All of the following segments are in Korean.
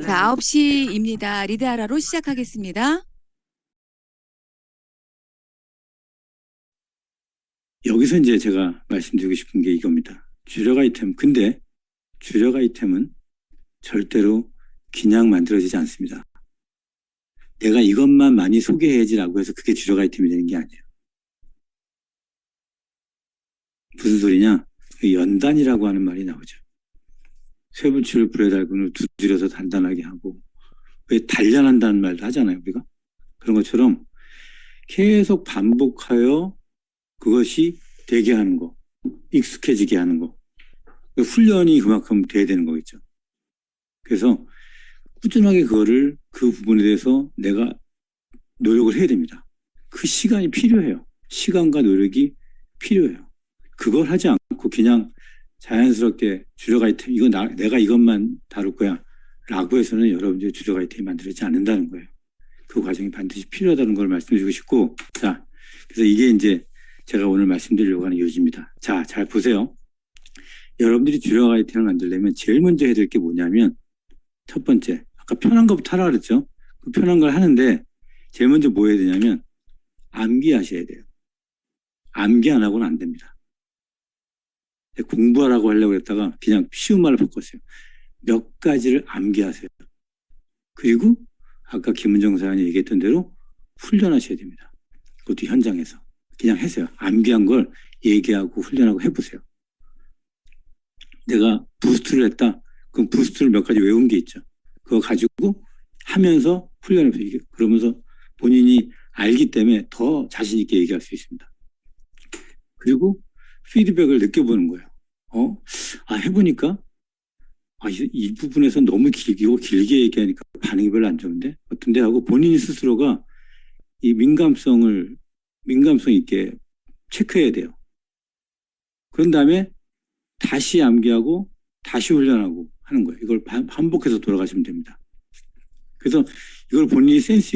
자, 9시입니다. 리드하라로 시작하겠습니다. 여기서 이제 제가 말씀드리고 싶은 게 이겁니다. 주력 아이템. 근데 주력 아이템은 절대로 그냥 만들어지지 않습니다. 내가 이것만 많이 소개해야지라고 해서 그게 주력 아이템이 되는 게 아니에요. 무슨 소리냐? 연단이라고 하는 말이 나오죠. 쇠붙이를 불에 달고 두드려서 단단하게 하고, 왜 단련한다는 말도 하잖아요, 우리가. 그런 것처럼 계속 반복하여 그것이 되게 하는 거, 익숙해지게 하는 거. 훈련이 그만큼 돼야 되는 거겠죠. 그래서 꾸준하게 그거를, 그 부분에 대해서 내가 노력을 해야 됩니다. 그 시간이 필요해요. 시간과 노력이 필요해요. 그걸 하지 않고 그냥 자연스럽게 주력 아이템, 내가 이것만 다룰 거야 라고 해서는 여러분들이 주력 아이템이 만들어지지 않는다는 거예요. 그 과정이 반드시 필요하다는 걸 말씀드리고 싶고, 자, 그래서 이게 이제 제가 오늘 말씀드리려고 하는 요지입니다. 자, 잘 보세요. 여러분들이 주력 아이템을 만들려면 제일 먼저 해야 될 게 뭐냐면, 첫 번째, 아까 편한 것부터 하라 그랬죠? 그 편한 걸 하는데 제일 먼저 뭐 해야 되냐면 암기하셔야 돼요. 암기 안 하고는 안 됩니다. 공부하라고 하려고 했다가 그냥 쉬운 말로 바꿨어요. 몇 가지를 암기하세요. 그리고 아까 김은정 사장이 얘기했던 대로 훈련하셔야 됩니다. 그것도 현장에서. 그냥 하세요. 암기한 걸 얘기하고 훈련하고 해보세요. 내가 부스트를 했다. 그럼 부스트를 몇 가지 외운 게 있죠. 그거 가지고 하면서 훈련해보세요. 그러면서 본인이 알기 때문에 더 자신 있게 얘기할 수 있습니다. 그리고 피드백을 느껴보는 거예요. 해보니까 이 부분에서 너무 길게 얘기하니까 반응이 별로 안 좋은데 어떤데 하고 본인 스스로가 이 민감성 있게 체크해야 돼요. 그런 다음에 다시 암기하고 다시 훈련하고 하는 거예요. 이걸 반복해서 돌아가시면 됩니다. 그래서 이걸 본인이 센스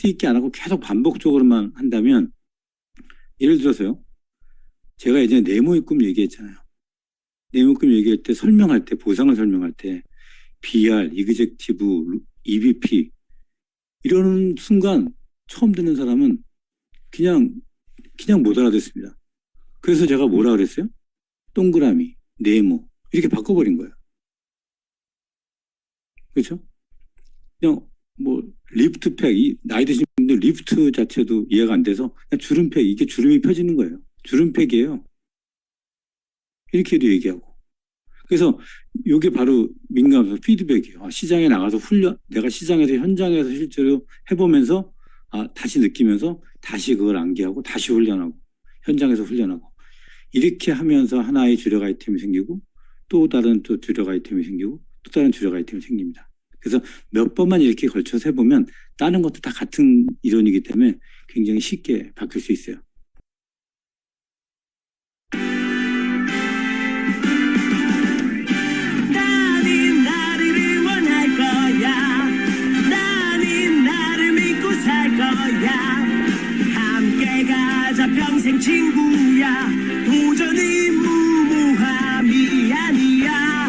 있게 안 하고 계속 반복적으로만 한다면, 예를 들어서요. 제가 예전에 네모입금 얘기했잖아요. 네모입금 얘기할 때 보상을 설명할 때 BR, 이그젝티브, EBP 이러는 순간 처음 듣는 사람은 그냥 못 알아듣습니다. 그래서 제가 뭐라 그랬어요? 동그라미, 네모 이렇게 바꿔버린 거예요. 그렇죠? 그냥 리프트팩, 나이 드신 분들 리프트 자체도 이해가 안 돼서 그냥 주름팩, 이게 주름이 펴지는 거예요. 주름팩이에요. 이렇게도 얘기하고. 그래서 이게 바로 민감성 피드백이에요. 시장에 나가서 내가 시장에서 현장에서 실제로 해보면서 다시 느끼면서 다시 그걸 암기하고 다시 훈련하고 현장에서 훈련하고 이렇게 하면서 하나의 주력 아이템이 생기고 또 다른 또 주력 아이템이 생기고 또 다른 주력 아이템이 생깁니다. 그래서 몇 번만 이렇게 걸쳐서 해보면 다른 것도 다 같은 이론이기 때문에 굉장히 쉽게 바뀔 수 있어요. 나는 나를 응원할 거야. 나는 나를 믿고 살 거야. 함께 가자 평생 친구야. 도전은 무모함이 아니야.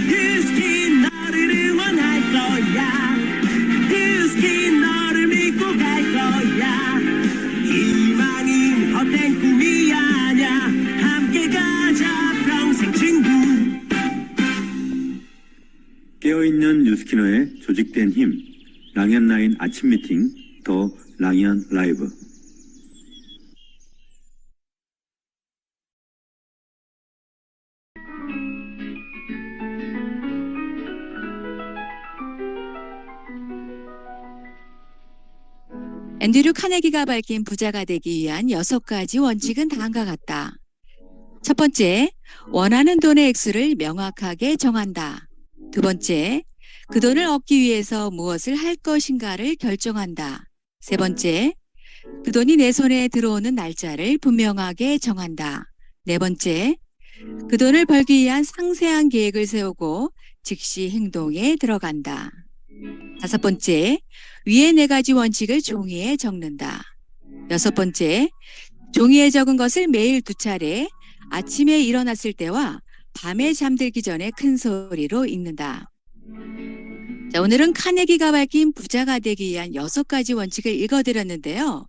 뮤스킨 너를 응원할 거야. 뮤스킨 너를 믿고 갈 거야. 희망은 헛된 꿈이 아냐. 함께 가자 평생 친구. 깨어있는 뉴스키너의 조직된 힘, 랑현라인 아침 미팅, 더 랑현 라이브. 앤드류 카네기가 밝힌 부자가 되기 위한 6가지 원칙은 다음과 같다. 첫 번째, 원하는 돈의 액수를 명확하게 정한다. 두 번째, 그 돈을 얻기 위해서 무엇을 할 것인가를 결정한다. 세 번째, 그 돈이 내 손에 들어오는 날짜를 분명하게 정한다. 네 번째, 그 돈을 벌기 위한 상세한 계획을 세우고 즉시 행동에 들어간다. 다섯 번째, 위의 4가지 원칙을 종이에 적는다. 여섯 번째, 종이에 적은 것을 매일 2차례 아침에 일어났을 때와 밤에 잠들기 전에 큰 소리로 읽는다. 자, 오늘은 카네기가 밝힌 부자가 되기 위한 6가지 원칙을 읽어드렸는데요.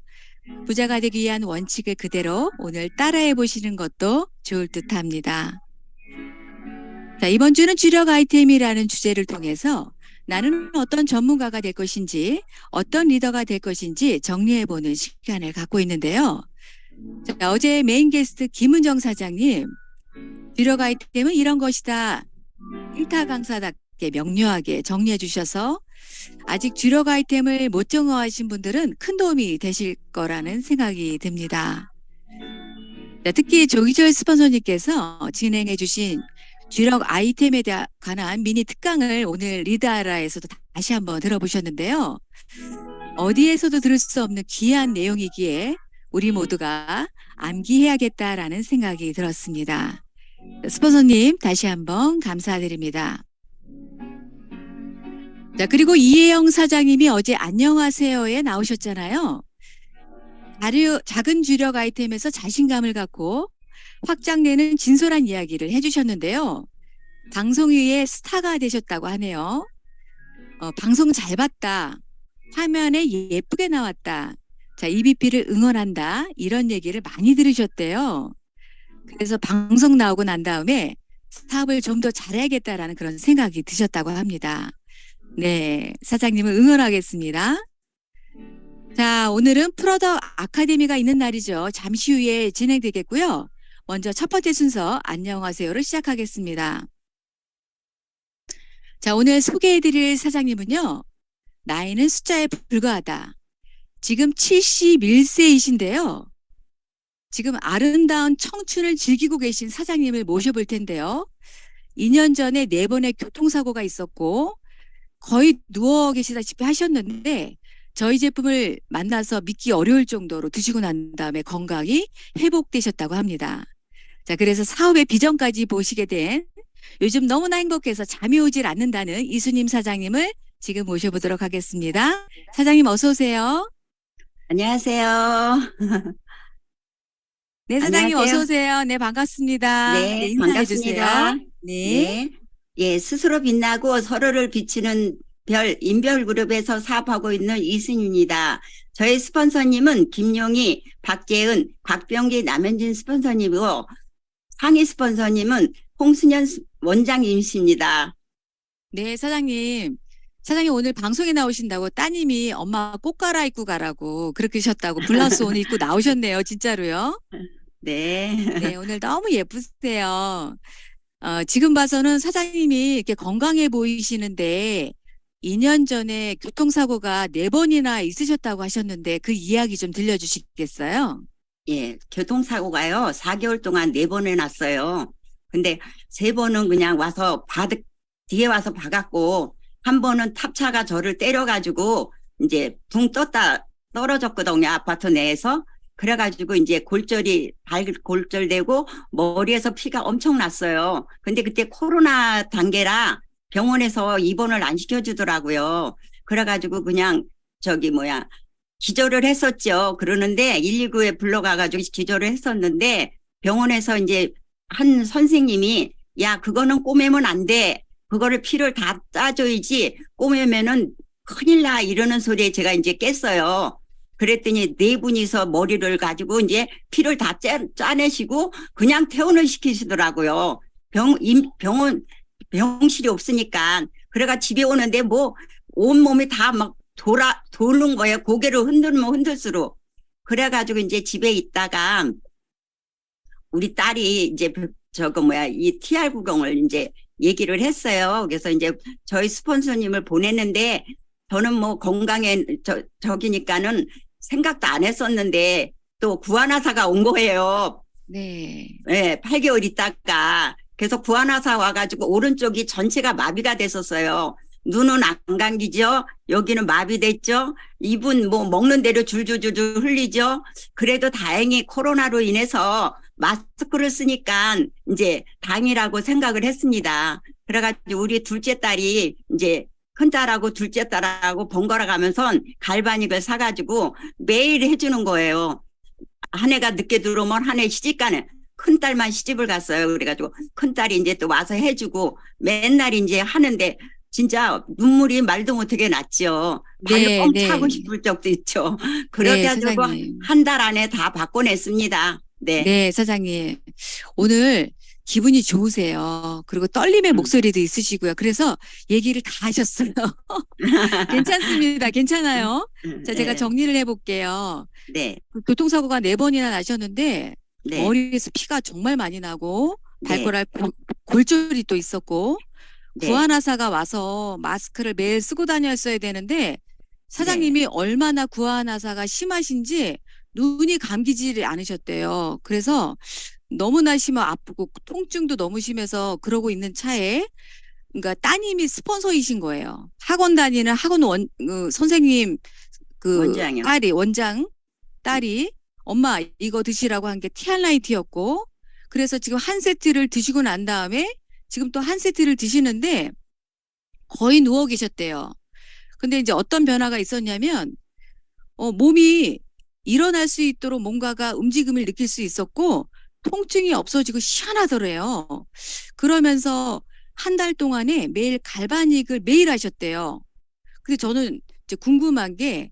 부자가 되기 위한 원칙을 그대로 오늘 따라해 보시는 것도 좋을 듯합니다. 자, 이번 주는 주력 아이템이라는 주제를 통해서 나는 어떤 전문가가 될 것인지, 어떤 리더가 될 것인지 정리해보는 시간을 갖고 있는데요. 자, 어제 메인 게스트 김은정 사장님, 주력 아이템은 이런 것이다. 일타 강사답게 명료하게 정리해 주셔서 아직 주력 아이템을 못 정화하신 분들은 큰 도움이 되실 거라는 생각이 듭니다. 자, 특히 조기철 스폰서님께서 진행해 주신 주력 아이템에 관한 미니 특강을 오늘 리드하라에서도 다시 한번 들어보셨는데요. 어디에서도 들을 수 없는 귀한 내용이기에 우리 모두가 암기해야겠다라는 생각이 들었습니다. 스폰서님 다시 한번 감사드립니다. 자, 그리고 이혜영 사장님이 어제 안녕하세요에 나오셨잖아요. 작은 주력 아이템에서 자신감을 갖고 확장되는 진솔한 이야기를 해주셨는데요. 방송위의 스타가 되셨다고 하네요. 방송 잘 봤다. 화면에 예쁘게 나왔다. 자, EBP를 응원한다. 이런 얘기를 많이 들으셨대요. 그래서 방송 나오고 난 다음에 사업을 좀 더 잘해야겠다라는 그런 생각이 드셨다고 합니다. 네, 사장님을 응원하겠습니다. 자, 오늘은 프로덕트 아카데미가 있는 날이죠. 잠시 후에 진행되겠고요. 먼저 첫 번째 순서 안녕하세요를 시작하겠습니다. 자, 오늘 소개해드릴 사장님은요. 나이는 숫자에 불과하다. 지금 71세이신데요. 지금 아름다운 청춘을 즐기고 계신 사장님을 모셔볼 텐데요. 2년 전에 4번의 교통사고가 있었고 거의 누워 계시다시피 하셨는데 저희 제품을 만나서 믿기 어려울 정도로 드시고 난 다음에 건강이 회복되셨다고 합니다. 자, 그래서 사업의 비전까지 보시게 된 요즘 너무나 행복해서 잠이 오질 않는다는 이수님 사장님을 지금 모셔보도록 하겠습니다. 사장님 어서 오세요. 안녕하세요. 네, 사장님 안녕하세요. 어서 오세요. 네, 반갑습니다. 네, 인사해 반갑습니다. 주세요. 네. 예, 스스로 빛나고 서로를 비추는 별 인별그룹에서 사업하고 있는 이순입니다. 저희 스폰서님은 김용희, 박재은, 곽병기, 남현진 스폰서님이고 상위 스폰서님은 홍순현 원장님이십니다. 네, 사장님. 사장님 오늘 방송에 나오신다고 따님이 엄마 꽃 갈아입고 가라고 그렇게 하셨다고 블라우스 오늘 입고 나오셨네요. 진짜로요. 네. 네, 오늘 너무 예쁘세요. 지금 봐서는 사장님이 이렇게 건강해 보이시는데 2년 전에 교통사고가 4번이나 있으셨다고 하셨는데 그 이야기 좀 들려주시겠어요? 예, 교통사고가요, 4개월 동안 4번 났어요. 근데 3번은 그냥 뒤에 와서 박았고, 한 번은 탑차가 저를 때려가지고, 이제 붕 떨어졌거든요, 아파트 내에서. 그래가지고 이제 골절되고, 머리에서 피가 엄청 났어요. 근데 그때 코로나 단계라 병원에서 입원을 안 시켜주더라고요. 그래가지고 그냥 기절을 했었죠. 그러는데 119에 불러가가지고 기절을 했었는데 병원에서 이제 한 선생님이 야, 그거는 꼬매면 안 돼. 그거를 피를 다 짜줘야지 꼬매면은 큰일 나 이러는 소리에 제가 이제 깼어요. 그랬더니 4분이서 머리를 가지고 이제 피를 다 짜내시고 그냥 퇴원을 시키시더라고요. 병실이 없으니까. 그래가 집에 오는데 뭐 온몸이 다 막 도는 거예요. 고개를 흔들면 흔들수록. 그래가지고 이제 집에 있다가 우리 딸이 이제 이 TR 구경을 이제 얘기를 했어요. 그래서 이제 저희 스폰서님을 보냈는데 저는 뭐 건강에 저기니까는 생각도 안 했었는데 또 구안화사가 온 거예요. 네. 네, 8개월 있다가. 그래서 구안화사 와가지고 오른쪽이 전체가 마비가 됐었어요. 눈은 안 감기죠. 여기는 마비됐죠. 입은 뭐 먹는 대로 줄줄줄 흘리죠. 그래도 다행히 코로나로 인해서 마스크를 쓰니까 이제 다행이라고 생각을 했습니다. 그래가지고 우리 둘째 딸이 이제 큰딸하고 둘째 딸하고 번갈아 가면서 갈바닉을 사가지고 매일 해주는 거예요. 한 해가 늦게 들어오면 한 해 시집가는. 큰딸만 시집을 갔어요. 그래가지고 큰딸이 이제 또 와서 해주고 맨날 이제 하는데 진짜 눈물이 말도 못하게 났죠. 발로 네, 뻥 네. 차고 싶을 적도 있죠. 네, 그렇게 해가지고 사장님. 한 달 안에 다 바꿔냈습니다. 네. 네, 사장님. 오늘 기분이 좋으세요. 그리고 떨림의 음. 목소리도 있으시고요. 그래서 얘기를 다 하셨어요. 괜찮습니다. 괜찮아요. 자, 제가 네. 정리를 해볼게요. 네. 그 교통사고가 4번이나 나셨는데 네. 머리에서 피가 정말 많이 나고 네. 발가락 골절이 또 있었고 네. 구안의사가 와서 마스크를 매일 쓰고 다녔어야 되는데 사장님이 얼마나 구안의사가 심하신지 눈이 감기지 않으셨대요. 그래서 너무나 심하 아프고 통증도 너무 심해서 그러고 있는 차에 그러니까 따님이 스폰서이신 거예요. 학원 다니는 선생님 그 원장이요. 딸이 원장 딸이 엄마 이거 드시라고 한 게 티알라이트였고 그래서 지금 한 세트를 드시고 난 다음에 지금 또 한 세트를 드시는데 거의 누워 계셨대요. 근데 이제 어떤 변화가 있었냐면 몸이 일어날 수 있도록 뭔가가 움직임을 느낄 수 있었고 통증이 없어지고 시원하더래요. 그러면서 한 달 동안에 매일 갈바닉을 매일 하셨대요. 근데 저는 이제 궁금한 게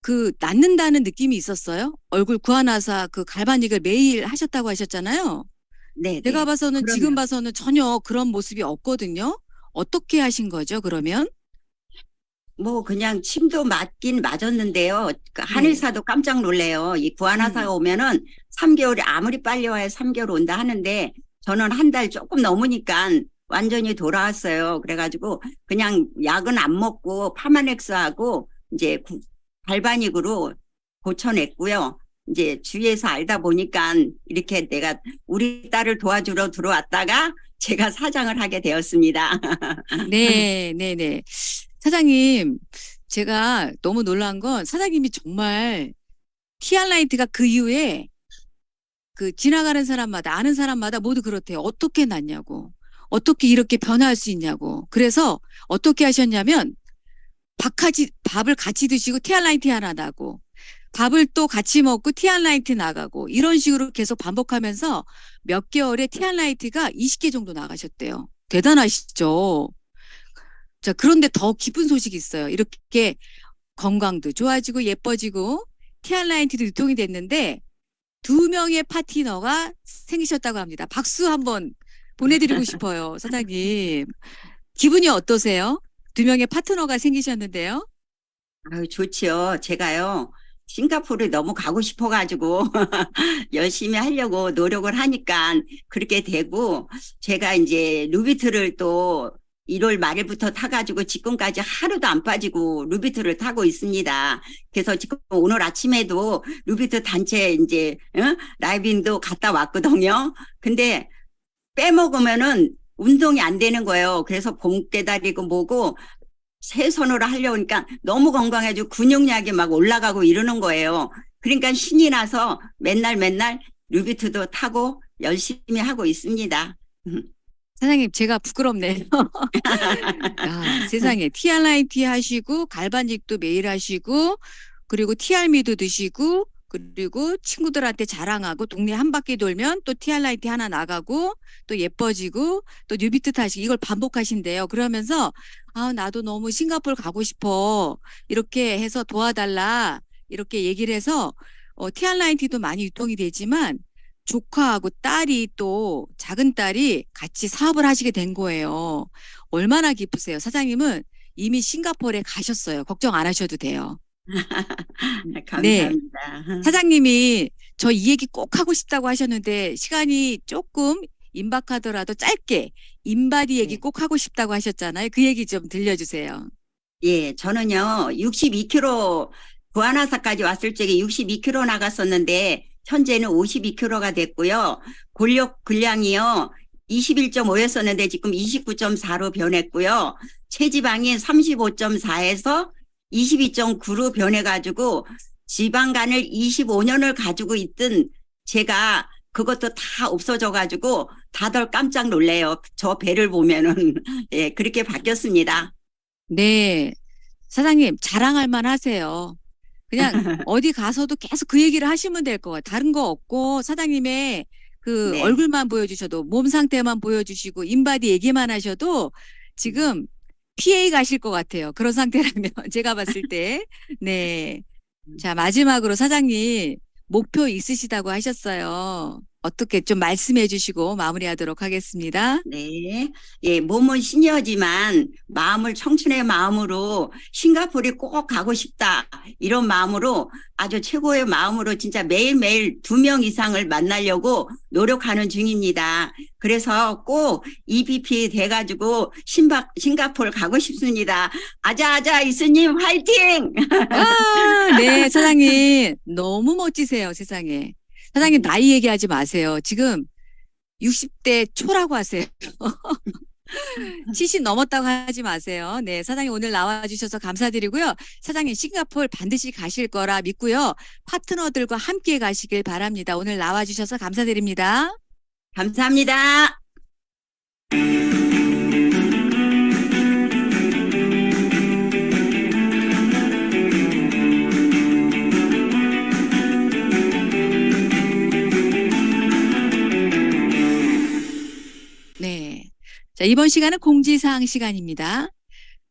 그 낫는다는 느낌이 있었어요. 얼굴 구안의사 그 갈바닉을 매일 하셨다고 하셨잖아요. 네. 제가 봐서는 그러면. 지금 봐서는 전혀 그런 모습이 없거든요. 어떻게 하신 거죠, 그러면? 뭐 그냥 침도 맞긴 맞았는데요. 그 네. 한의사도 깜짝 놀래요. 이 구안의사가 오면은 3개월이 아무리 빨리 와야 3개월 온다 하는데 저는 한 달 조금 넘으니까 완전히 돌아왔어요. 그래가지고 그냥 약은 안 먹고 파마넥스하고 이제 갈바닉으로 고쳐냈고요. 이제 주위에서 알다 보니까 이렇게 내가 우리 딸을 도와주러 들어왔다가 제가 사장을 하게 되었습니다. 네, 네, 네. 사장님, 제가 너무 놀란 건 사장님이 정말 티알라이트가 그 이후에 그 지나가는 사람마다 아는 사람마다 모두 그렇대요. 어떻게 났냐고. 어떻게 이렇게 변화할 수 있냐고. 그래서 어떻게 하셨냐면 밥을 같이 드시고 티알라이트 하나 나고 밥을 또 같이 먹고 티알라이트 나가고 이런 식으로 계속 반복하면서 몇 개월에 티알라이트가 20개 정도 나가셨대요. 대단하시죠? 자, 그런데 더 기쁜 소식이 있어요. 이렇게 건강도 좋아지고 예뻐지고 티알라이트도 유통이 됐는데 2명의 파트너가 생기셨다고 합니다. 박수 한번 보내드리고 싶어요, 사장님. 기분이 어떠세요? 2명의 파트너가 생기셨는데요. 아유, 좋지요. 제가요, 싱가포르에 너무 가고 싶어가지고 열심히 하려고 노력을 하니까 그렇게 되고, 제가 이제 루비트를 또 1월 말일부터 타가지고 지금까지 하루도 안 빠지고 루비트를 타고 있습니다. 그래서 지금 오늘 아침에도 루비트 단체 이제 라이빙도 갔다 왔거든요. 근데 빼먹으면은 운동이 안 되는 거예요. 그래서 봄 깨달이고 뭐고 새 손으로 하려고 하니까 너무 건강해지고 근육량이 막 올라가고 이러는 거예요. 그러니까 신이 나서 맨날 루비트도 타고 열심히 하고 있습니다. 사장님, 제가 부끄럽네요. 야, 세상에 티알라이트 하시고 갈바닉도 매일 하시고 그리고 티알미도 드시고 그리고 친구들한테 자랑하고 동네 한 바퀴 돌면 또 티알라이트 하나 나가고 또 예뻐지고 또 뉴비트 타시고 이걸 반복하신대요. 그러면서 나도 너무 싱가포르 가고 싶어. 이렇게 해서 도와달라. 이렇게 얘기를 해서 티알라이트도 많이 유통이 되지만 조카하고 딸이 또 작은 딸이 같이 사업을 하시게 된 거예요. 얼마나 기쁘세요. 사장님은 이미 싱가포르에 가셨어요. 걱정 안 하셔도 돼요. 네. 감사합니다. 사장님이 저 이 얘기 꼭 하고 싶다고 하셨는데 시간이 조금 임박하더라도 짧게 인바디 얘기 네. 꼭 하고 싶다고 하셨잖아요. 그 얘기 좀 들려주세요. 예, 저는요, 62kg, 구안화사까지 왔을 적에 62kg 나갔었는데, 현재는 52kg가 됐고요. 골력 근량이요, 21.5였었는데, 지금 29.4로 변했고요. 체지방이 35.4에서 22.9로 변해가지고, 지방간을 25년을 가지고 있던 제가 그것도 다 없어져가지고, 다들 깜짝 놀래요. 저 배를 보면은. 예, 그렇게 바뀌었습니다. 네. 사장님, 자랑할 만 하세요. 그냥 어디 가서도 계속 그 얘기를 하시면 될 것 같아요. 다른 거 없고 사장님의 그 네. 얼굴만 보여주셔도 몸 상태만 보여주시고 인바디 얘기만 하셔도 지금 PA 가실 것 같아요. 그런 상태라면 제가 봤을 때. 네. 자, 마지막으로 사장님 목표 있으시다고 하셨어요. 어떻게 좀 말씀해 주시고 마무리하도록 하겠습니다. 네. 예, 몸은 시니어지만 마음을 청춘의 마음으로 싱가포르에 꼭 가고 싶다. 이런 마음으로 아주 최고의 마음으로 진짜 매일매일 2명 이상을 만나려고 노력하는 중입니다. 그래서 꼭 EBP 돼가지고 싱가포르 가고 싶습니다. 아자아자 이수님 화이팅! 와, 네, 사장님 너무 멋지세요, 세상에. 사장님 나이 얘기하지 마세요. 지금 60대 초라고 하세요. 70 넘었다고 하지 마세요. 네, 사장님 오늘 나와주셔서 감사드리고요. 사장님 싱가포르 반드시 가실 거라 믿고요. 파트너들과 함께 가시길 바랍니다. 오늘 나와주셔서 감사드립니다. 감사합니다. 네. 자, 이번 시간은 공지사항 시간입니다.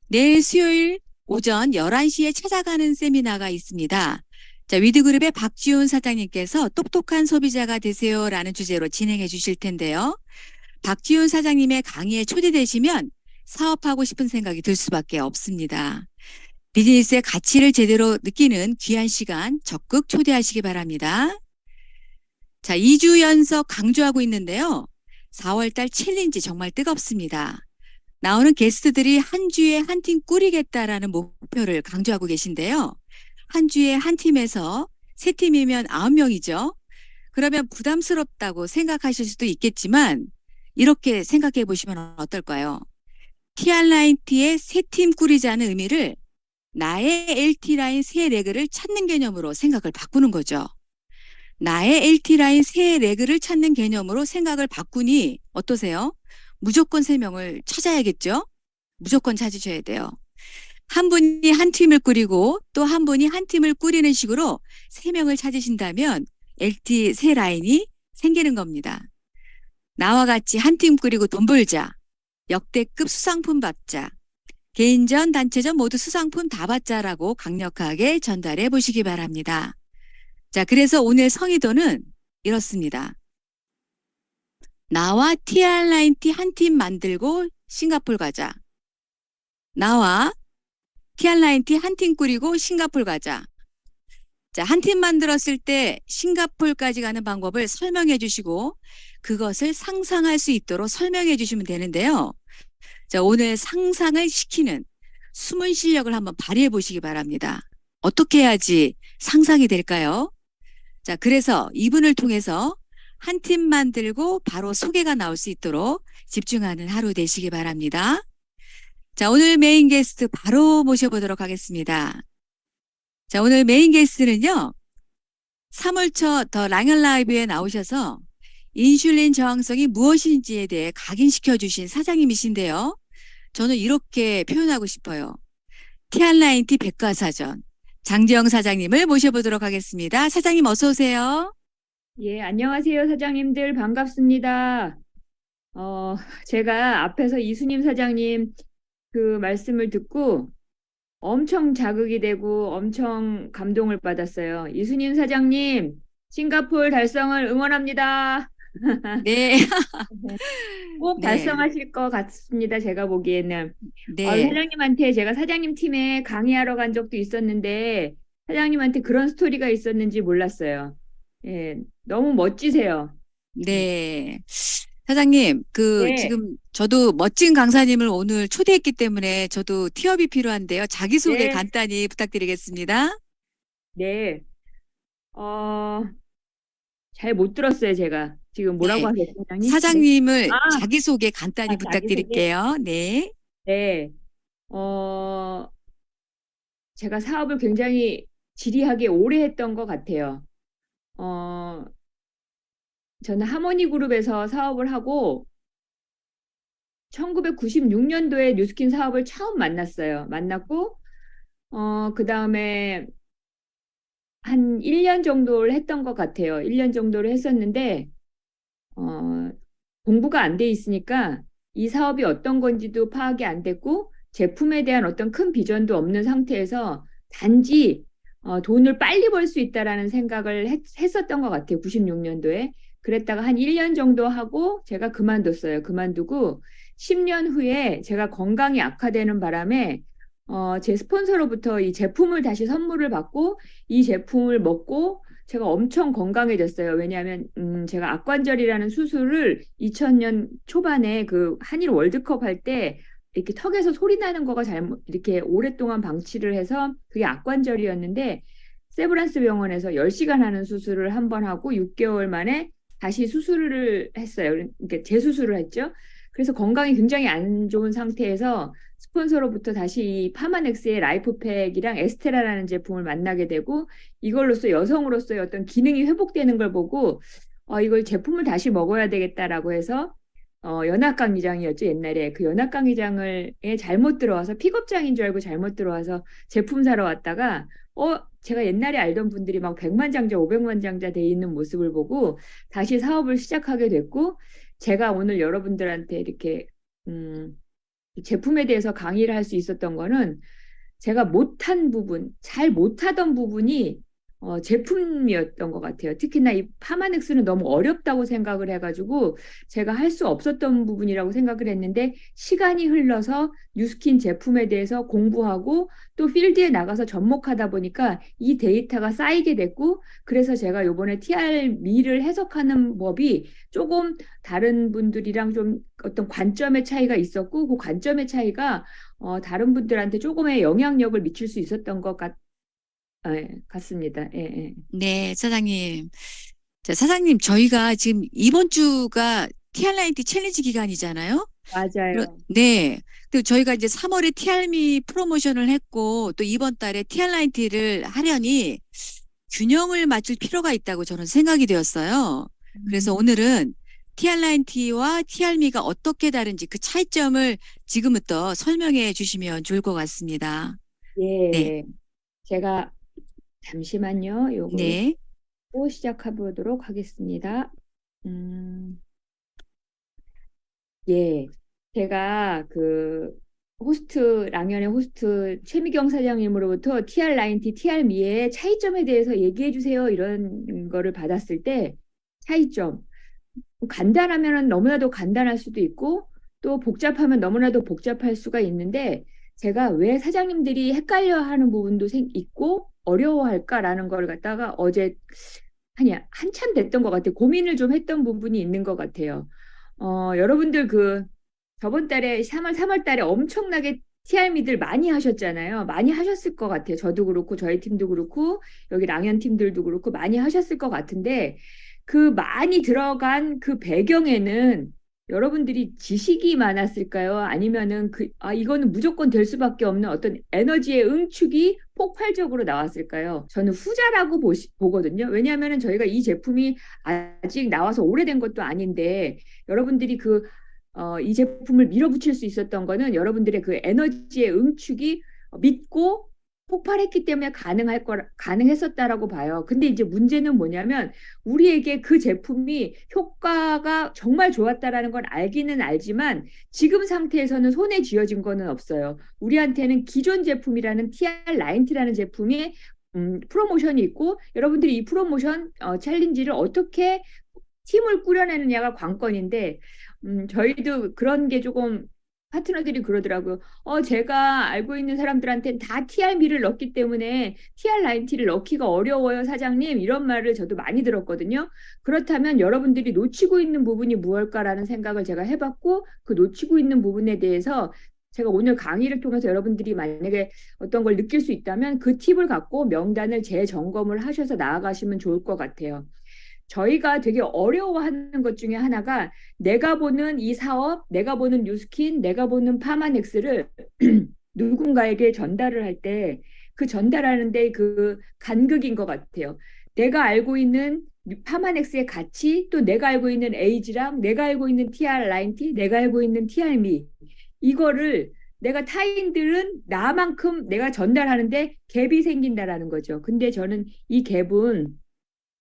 내일 수요일 오전 11시에 찾아가는 세미나가 있습니다. 자, 위드그룹의 박지훈 사장님께서 똑똑한 소비자가 되세요라는 주제로 진행해 주실 텐데요. 박지훈 사장님의 강의에 초대되시면 사업하고 싶은 생각이 들 수밖에 없습니다. 비즈니스의 가치를 제대로 느끼는 귀한 시간 적극 초대하시기 바랍니다. 자, 2주 연속 강조하고 있는데요. 4월달 챌린지 정말 뜨겁습니다. 나오는 게스트들이 한 주에 한 팀 꾸리겠다라는 목표를 강조하고 계신데요. 한 주에 한 팀에서 세 팀이면 9명이죠. 그러면 부담스럽다고 생각하실 수도 있겠지만 이렇게 생각해 보시면 어떨까요? TR라인T의 세 팀 꾸리자는 의미를 나의 LT라인 세 레그를 찾는 개념으로 생각을 바꾸는 거죠. 나의 LT라인 세 레그를 찾는 개념으로 생각을 바꾸니 어떠세요? 무조건 3명을 찾아야겠죠? 무조건 찾으셔야 돼요. 한 분이 한 팀을 꾸리고 또 한 분이 한 팀을 꾸리는 식으로 3명을 찾으신다면 LT 세 라인이 생기는 겁니다. 나와 같이 한 팀 꾸리고 돈 벌자. 역대급 수상품 받자. 개인전, 단체전 모두 수상품 다 받자라고 강력하게 전달해 보시기 바랍니다. 자, 그래서 오늘 성의도는 이렇습니다. 나와 TR라인T 한 팀 만들고 싱가포르 가자. 나와 TR라인T 한 팀 꾸리고 싱가포르 가자. 자, 한 팀 만들었을 때 싱가포르까지 가는 방법을 설명해 주시고 그것을 상상할 수 있도록 설명해 주시면 되는데요. 자, 오늘 상상을 시키는 숨은 실력을 한번 발휘해 보시기 바랍니다. 어떻게 해야지 상상이 될까요? 자, 그래서 이분을 통해서 한 팀 만들고 바로 소개가 나올 수 있도록 집중하는 하루 되시기 바랍니다. 자, 오늘 메인 게스트 바로 모셔보도록 하겠습니다. 자, 오늘 메인 게스트는요. 3월 초 더 랑연 라이브에 나오셔서 인슐린 저항성이 무엇인지에 대해 각인시켜 주신 사장님이신데요. 저는 이렇게 표현하고 싶어요. TR라인T 백과사전 장지영 사장님을 모셔보도록 하겠습니다. 사장님 어서 오세요. 예, 안녕하세요, 사장님들. 반갑습니다. 제가 앞에서 이수님 사장님 그 말씀을 듣고 엄청 자극이 되고 엄청 감동을 받았어요. 이수님 사장님, 싱가포르 달성을 응원합니다. 네. 꼭 네. 달성하실 것 같습니다. 제가 보기에는. 네. 사장님한테 제가 사장님 팀에 강의하러 간 적도 있었는데 사장님한테 그런 스토리가 있었는지 몰랐어요. 예, 너무 멋지세요. 네. 사장님, 네. 지금 저도 멋진 강사님을 오늘 초대했기 때문에 저도 티업이 필요한데요. 자기소개 네. 간단히 부탁드리겠습니다. 네. 잘 못 들었어요, 제가. 지금 뭐라고 네. 하셨어요, 사장님? 사장님을 아, 자기소개 간단히 자기소개. 부탁드릴게요. 네. 네. 제가 사업을 굉장히 지리하게 오래 했던 것 같아요. 저는 하모니 그룹에서 사업을 하고 1996년도에 뉴스킨 사업을 처음 만났어요. 만났고, 그 다음에 한 1년 정도를 했던 것 같아요. 1년 정도를 했었는데, 어, 공부가 안 돼 있으니까 이 사업이 어떤 건지도 파악이 안 됐고 제품에 대한 어떤 큰 비전도 없는 상태에서 단지 돈을 빨리 벌 수 있다라는 생각을 했었던 것 같아요. 96년도에. 그랬다가 한 1년 정도 하고 제가 그만뒀어요. 그만두고 10년 후에 제가 건강이 악화되는 바람에 제 스폰서로부터 이 제품을 다시 선물을 받고 이 제품을 먹고 제가 엄청 건강해졌어요. 왜냐하면 제가 악관절이라는 수술을 2000년 초반에 그 한일 월드컵 할 때 이렇게 턱에서 소리 나는 거가 잘못 이렇게 오랫동안 방치를 해서 그게 악관절이었는데 세브란스 병원에서 10시간 하는 수술을 한 번 하고 6개월 만에 다시 수술을 했어요. 그러니까 재수술을 했죠. 그래서 건강이 굉장히 안 좋은 상태에서 스폰서로부터 다시 이 파마넥스의 라이프팩이랑 에스테라라는 제품을 만나게 되고 이걸로써 여성으로서의 어떤 기능이 회복되는 걸 보고 이걸 제품을 다시 먹어야 되겠다라고 해서 연합강의장이었죠 옛날에 그 연합강의장을 잘못 들어와서 픽업장인 줄 알고 잘못 들어와서 제품 사러 왔다가 제가 옛날에 알던 분들이 막 100만 장자 500만 장자 돼 있는 모습을 보고 다시 사업을 시작하게 됐고 제가 오늘 여러분들한테 이렇게 제품에 대해서 강의를 할 수 있었던 거는 제가 못한 부분, 잘 못하던 부분이 제품이었던 것 같아요. 특히나 이 파마넥스는 너무 어렵다고 생각을 해가지고 제가 할 수 없었던 부분이라고 생각을 했는데 시간이 흘러서 뉴스킨 제품에 대해서 공부하고 또 필드에 나가서 접목하다 보니까 이 데이터가 쌓이게 됐고 그래서 제가 이번에 TR미를 해석하는 법이 조금 다른 분들이랑 좀 어떤 관점의 차이가 있었고 그 관점의 차이가 다른 분들한테 조금의 영향력을 미칠 수 있었던 것 같습니다. 예, 예. 네, 사장님. 자, 사장님, 저희가 지금 이번 주가 TR90 챌린지 기간이잖아요. 맞아요. 네. 그리고 저희가 이제 3월에 TR미 프로모션을 했고 또 이번 달에 TR90를 하려니 균형을 맞출 필요가 있다고 저는 생각이 되었어요. 그래서 오늘은 TR90와 TR미가 어떻게 다른지 그 차이점을 지금부터 설명해 주시면 좋을 것 같습니다. 예, 네. 제가 잠시만요. 요거 네. 또 시작해 보도록 하겠습니다. 예, 제가 그 랑연의 호스트 최미경 사장님으로부터 TR90, TR미의 차이점에 대해서 얘기해 주세요. 이런 거를 받았을 때 차이점. 간단하면 너무나도 간단할 수도 있고 또 복잡하면 너무나도 복잡할 수가 있는데 제가 왜 사장님들이 헷갈려하는 부분도 있고 어려워할까라는 걸 갖다가 어제 한참 됐던 것 같아요. 고민을 좀 했던 부분이 있는 것 같아요. 여러분들 저번 달에 3월 달에 엄청나게 TR미들 많이 하셨잖아요. 많이 하셨을 것 같아요. 저도 그렇고 저희 팀도 그렇고 여기 랑연 팀들도 그렇고 많이 하셨을 것 같은데 그 많이 들어간 그 배경에는 여러분들이 지식이 많았을까요? 아니면은 이거는 무조건 될 수밖에 없는 어떤 에너지의 응축이 폭발적으로 나왔을까요? 저는 후자라고 보거든요. 왜냐하면은 저희가 이 제품이 아직 나와서 오래된 것도 아닌데 여러분들이 이 제품을 밀어붙일 수 있었던 거는 여러분들의 그 에너지의 응축이 믿고 폭발했기 때문에 가능했었다라고 봐요. 근데 이제 문제는 뭐냐면 우리에게 그 제품이 효과가 정말 좋았다라는 건 알기는 알지만 지금 상태에서는 손에 쥐어진 거는 없어요. 우리한테는 기존 제품이라는 TR90라는 제품이 프로모션이 있고 여러분들이 이 프로모션 챌린지를 어떻게 팀을 꾸려내느냐가 관건인데 저희도 그런 게 조금 파트너들이 그러더라고요. 제가 알고 있는 사람들한테는 다 TR미를 넣기 때문에 TR90를 넣기가 어려워요, 사장님. 이런 말을 저도 많이 들었거든요. 그렇다면 여러분들이 놓치고 있는 부분이 무엇일까라는 생각을 제가 해봤고 그 놓치고 있는 부분에 대해서 제가 오늘 강의를 통해서 여러분들이 만약에 어떤 걸 느낄 수 있다면 그 팁을 갖고 명단을 재점검을 하셔서 나아가시면 좋을 것 같아요. 저희가 되게 어려워하는 것 중에 하나가 내가 보는 이 사업, 내가 보는 뉴스킨, 내가 보는 파마넥스를 누군가에게 전달을 할 때 그 전달하는데 그 간극인 것 같아요. 내가 알고 있는 파마넥스의 가치, 또 내가 알고 있는 에이지랑 내가 알고 있는 TR90, 내가 알고 있는 TR미 이거를 내가 타인들은 나만큼 내가 전달하는데 갭이 생긴다라는 거죠. 근데 저는 이 갭은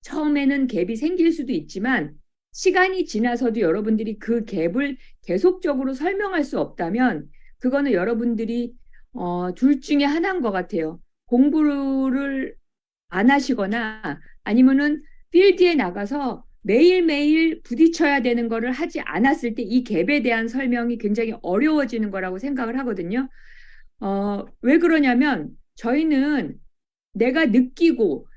처음에는 갭이 생길 수도 있지만 시간이 지나서도 여러분들이 그 갭을 계속적으로 설명할 수 없다면 그거는 여러분들이 둘 중에 하나인 것 같아요. 공부를 안 하시거나 아니면은 필드에 나가서 매일매일 부딪혀야 되는 거를 하지 않았을 때 이 갭에 대한 설명이 굉장히 어려워지는 거라고 생각을 하거든요. 왜 그러냐면 저희는 내가 느끼고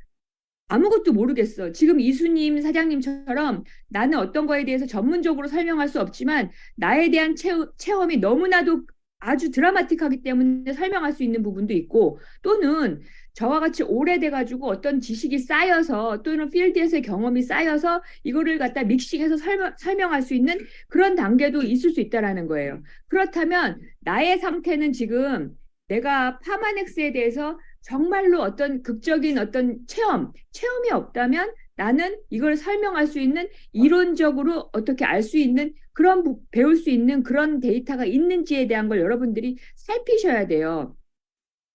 아무것도 모르겠어. 지금 이수님 사장님처럼 나는 어떤 거에 대해서 전문적으로 설명할 수 없지만 나에 대한 체험이 너무나도 아주 드라마틱하기 때문에 설명할 수 있는 부분도 있고 또는 저와 같이 오래돼가지고 어떤 지식이 쌓여서 또는 필드에서의 경험이 쌓여서 이거를 갖다 믹싱해서 설명할 수 있는 그런 단계도 있을 수 있다라는 거예요. 그렇다면 나의 상태는 지금 내가 파마넥스에 대해서 정말로 어떤 극적인 어떤 체험이 없다면 나는 이걸 설명할 수 있는 이론적으로 어떻게 알 수 있는 그런 배울 수 있는 그런 데이터가 있는지에 대한 걸 여러분들이 살피셔야 돼요.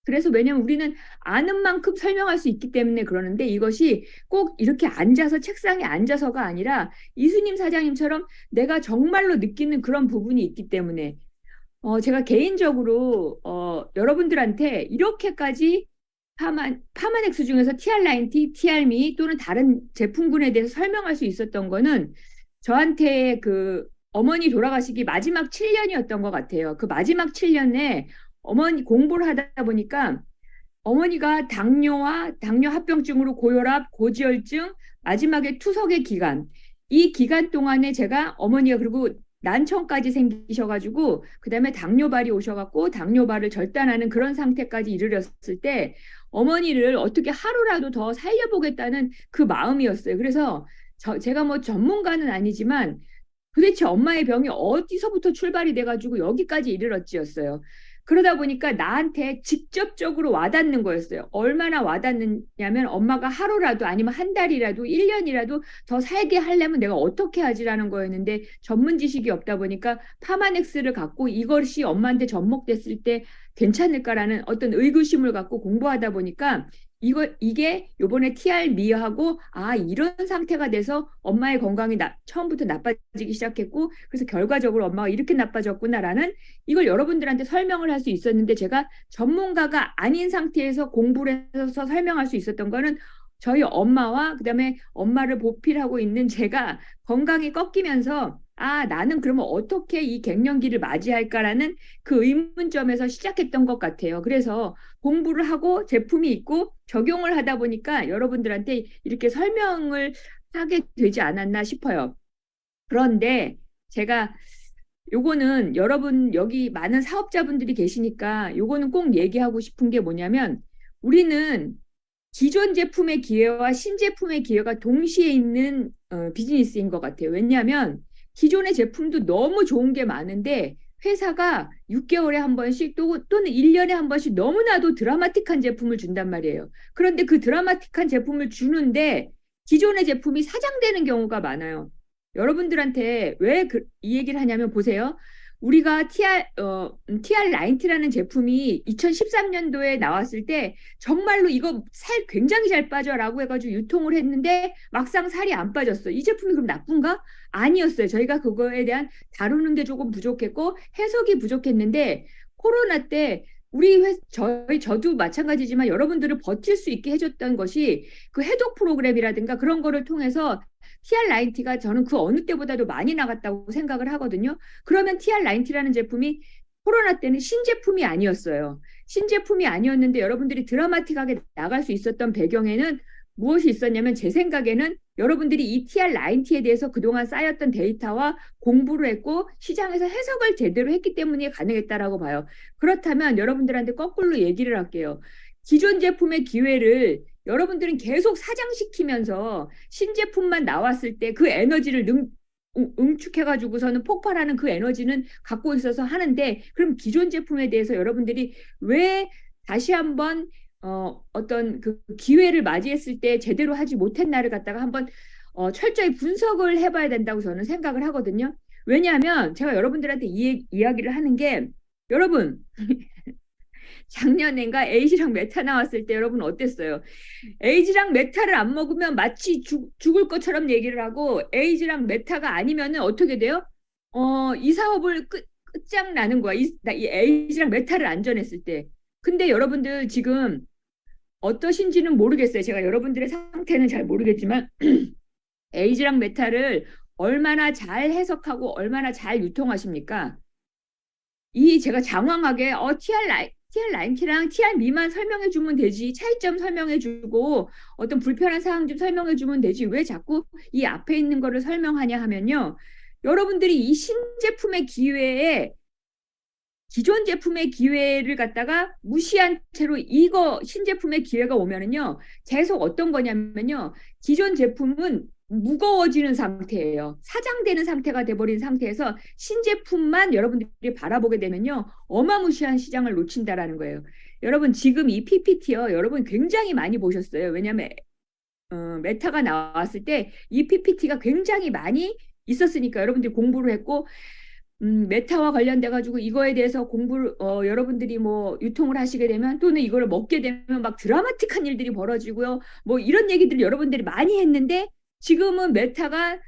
그래서 왜냐면 우리는 아는 만큼 설명할 수 있기 때문에 그러는데 이것이 꼭 이렇게 앉아서 책상에 앉아서가 아니라 이수님 사장님처럼 내가 정말로 느끼는 그런 부분이 있기 때문에 제가 개인적으로 여러분들한테 이렇게까지 파마넥스 중에서 TR90, TRME 또는 다른 제품군에 대해서 설명할 수 있었던 거는 저한테 그 어머니 돌아가시기 마지막 7년이었던 것 같아요. 그 마지막 7년에 어머니 공부를 하다 보니까 어머니가 당뇨와 당뇨 합병증으로 고혈압, 고지혈증, 마지막에 투석의 기간. 이 기간 동안에 제가 어머니가 그리고 난청까지 생기셔가지고 그다음에 당뇨발이 오셔갖고 당뇨발을 절단하는 그런 상태까지 이르렀을 때 어머니를 어떻게 하루라도 더 살려보겠다는 그 마음이었어요. 그래서 제가 뭐 전문가는 아니지만 도대체 엄마의 병이 어디서부터 출발이 돼가지고 여기까지 이르렀지였어요. 그러다 보니까 나한테 직접적으로 와닿는 거였어요. 얼마나 와닿느냐면 엄마가 하루라도 아니면 한 달이라도 1년이라도 더 살게 하려면 내가 어떻게 하지라는 거였는데 전문 지식이 없다 보니까 파마넥스를 갖고 이것이 엄마한테 접목됐을 때 괜찮을까라는 어떤 의구심을 갖고 공부하다 보니까 이게 요번에 TR미하고 이런 상태가 돼서 엄마의 건강이 처음부터 나빠지기 시작했고 그래서 결과적으로 엄마가 이렇게 나빠졌구나라는 이걸 여러분들한테 설명을 할 수 있었는데 제가 전문가가 아닌 상태에서 공부를 해서 설명할 수 있었던 거는 저희 엄마와 그다음에 엄마를 보필하고 있는 제가 건강이 꺾이면서 나는 그러면 어떻게 이 갱년기를 맞이할까라는 그 의문점에서 시작했던 것 같아요. 그래서 공부를 하고 제품이 있고 적용을 하다 보니까 여러분들한테 이렇게 설명을 하게 되지 않았나 싶어요. 그런데 제가 요거는 여러분 여기 많은 사업자분들이 계시니까 요거는 꼭 얘기하고 싶은 게 뭐냐면 우리는 기존 제품의 기회와 신제품의 기회가 동시에 있는 비즈니스인 것 같아요. 왜냐하면 기존의 제품도 너무 좋은 게 많은데 회사가 6개월에 한 번씩 또는 1년에 한 번씩 너무나도 드라마틱한 제품을 준단 말이에요. 그런데 그 드라마틱한 제품을 주는데 기존의 제품이 사장되는 경우가 많아요. 여러분들한테 왜 이 얘기를 하냐면 보세요. 우리가 TR90라는 제품이 2013년도에 나왔을 때 정말로 이거 살 굉장히 잘 빠져라고 해가지고 유통을 했는데 막상 살이 안 빠졌어. 이 제품이 그럼 나쁜가? 아니었어요. 저희가 그거에 대한 다루는 게 조금 부족했고 해석이 부족했는데 코로나 때 저도 마찬가지지만 여러분들을 버틸 수 있게 해줬던 것이 그 해독 프로그램이라든가 그런 거를 통해서 TR90가 저는 그 어느 때보다도 많이 나갔다고 생각을 하거든요. 그러면 TR90라는 제품이 코로나 때는 신제품이 아니었어요. 신제품이 아니었는데 여러분들이 드라마틱하게 나갈 수 있었던 배경에는 무엇이 있었냐면 제 생각에는 여러분들이 이 TR90에 대해서 그동안 쌓였던 데이터와 공부를 했고 시장에서 해석을 제대로 했기 때문에 가능했다라고 봐요. 그렇다면 여러분들한테 거꾸로 얘기를 할게요. 기존 제품의 기회를 여러분들은 계속 사장시키면서 신제품만 나왔을 때 그 에너지를 응축해가지고서는 폭발하는 그 에너지는 갖고 있어서 하는데 그럼 기존 제품에 대해서 여러분들이 왜 다시 한번 어떤 그 기회를 맞이했을 때 제대로 하지 못했나를 갖다가 한번 철저히 분석을 해봐야 된다고 저는 생각을 하거든요. 왜냐하면 제가 여러분들한테 이야기를 하는 게 여러분 작년엔가 에이지랑 메타 나왔을 때 여러분 어땠어요? 에이지랑 메타를 안 먹으면 마치 죽을 것처럼 얘기를 하고 에이지랑 메타가 아니면은 어떻게 돼요? 이 사업을 끝장나는 거야. 이 에이지랑 메타를 안전했을 때. 근데 여러분들 지금 어떠신지는 모르겠어요. 제가 여러분들의 상태는 잘 모르겠지만 에이지랑 메타를 얼마나 잘 해석하고 얼마나 잘 유통하십니까? 제가 장황하게 TR9T랑 TR미만 설명해 주면 되지, 차이점 설명해 주고 어떤 불편한 사항 좀 설명해 주면 되지, 왜 자꾸 이 앞에 있는 거를 설명하냐 하면요, 여러분들이 이 신제품의 기회에 기존 제품의 기회를 갖다가 무시한 채로 이거 신제품의 기회가 오면은요, 계속 어떤 거냐면요, 기존 제품은 무거워지는 상태예요. 사장되는 상태가 돼버린 상태에서 신제품만 여러분들이 바라보게 되면요, 어마무시한 시장을 놓친다라는 거예요. 여러분 지금 이 PPT요, 여러분 굉장히 많이 보셨어요. 왜냐하면 메타가 나왔을 때 이 PPT가 굉장히 많이 있었으니까 여러분들이 공부를 했고, 메타와 관련돼 가지고 이거에 대해서 공부를 여러분들이 뭐 유통을 하시게 되면 또는 이거를 먹게 되면 막 드라마틱한 일들이 벌어지고요. 뭐 이런 얘기들 여러분들이 많이 했는데 지금은 메타가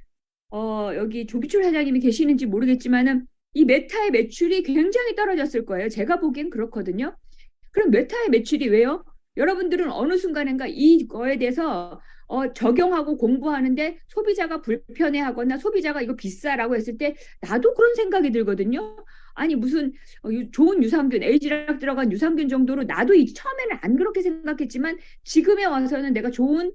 여기 조기출 사장님이 계시는지 모르겠지만은 이 메타의 매출이 굉장히 떨어졌을 거예요. 제가 보기엔 그렇거든요. 그럼 메타의 매출이 왜요? 여러분들은 어느 순간인가 이거에 대해서 적용하고 공부하는데 소비자가 불편해하거나 소비자가 이거 비싸라고 했을 때 나도 그런 생각이 들거든요. 아니 무슨 좋은 유산균, 에이지락 들어간 유산균 정도로 나도 처음에는 안 그렇게 생각했지만 지금에 와서는 내가 좋은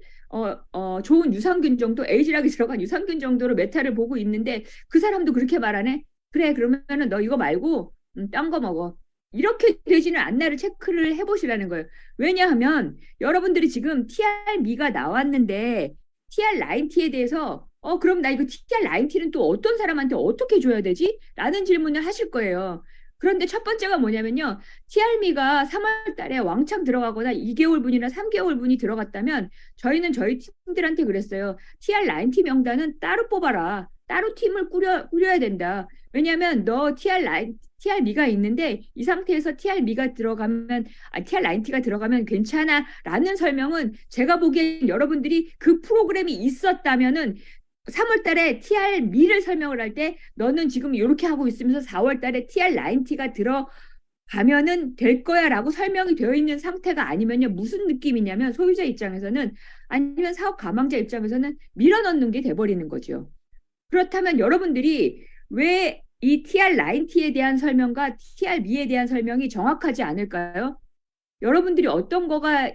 유산균 정도, 에이지락이 들어간 유산균 정도로 메타를 보고 있는데 그 사람도 그렇게 말하네. 그래, 그러면은 너 이거 말고 딴 거 먹어. 이렇게 되지는 않나를 체크를 해보시라는 거예요. 왜냐하면 여러분들이 지금 TR미가 나왔는데 TR9T에 대해서 그럼 나 이거 TR9T는 또 어떤 사람한테 어떻게 줘야 되지? 라는 질문을 하실 거예요. 그런데 첫 번째가 뭐냐면요, TR미가 3월 달에 왕창 들어가거나 2개월분이나 3개월분이 들어갔다면 저희는 저희 팀들한테 그랬어요. TR9T 명단은 따로 뽑아라. 따로 팀을 꾸려야 된다. 왜냐하면 너 TR미가 있는데 이 상태에서 TR미가 들어가면 TR9T가 들어가면 괜찮아 라는 설명은 제가 보기엔 여러분들이 그 프로그램이 있었다면은 3월 달에 TR미를 설명을 할 때 너는 지금 이렇게 하고 있으면서 4월 달에 TR9T가 들어가면은 될 거야 라고 설명이 되어 있는 상태가 아니면요, 무슨 느낌이냐면 소유자 입장에서는, 아니면 사업 가망자 입장에서는 밀어넣는 게 돼버리는 거죠. 그렇다면 여러분들이 왜 이 TR9T에 대한 설명과 TR미에 대한 설명이 정확하지 않을까요? 여러분들이 어떤 거가,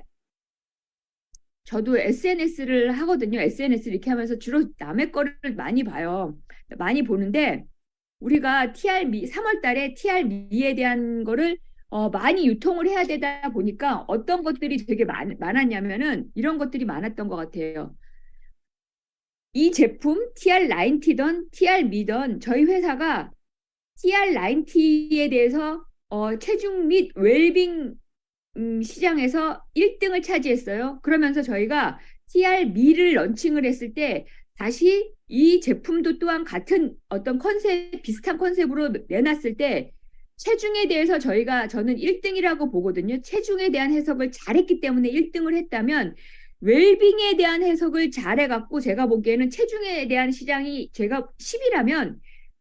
저도 SNS를 하거든요. SNS 이렇게 하면서 주로 남의 거를 많이 봐요. 많이 보는데 우리가 3월 달에 TR미에 대한 거를 많이 유통을 해야 되다 보니까 어떤 것들이 되게 많았냐면은 이런 것들이 많았던 것 같아요. 이 제품 TR9T든 TR미든 저희 회사가 TR9T에 대해서 체중 및 웰빙 시장에서 1등을 차지했어요. 그러면서 저희가 TR미를 런칭을 했을 때 다시 이 제품도 또한 같은 어떤 비슷한 컨셉으로 내놨을 때 체중에 대해서 저는 1등이라고 보거든요. 체중에 대한 해석을 잘했기 때문에 1등을 했다면 웰빙에 대한 해석을 잘해갖고 제가 보기에는 체중에 대한 시장이 제가 10이라면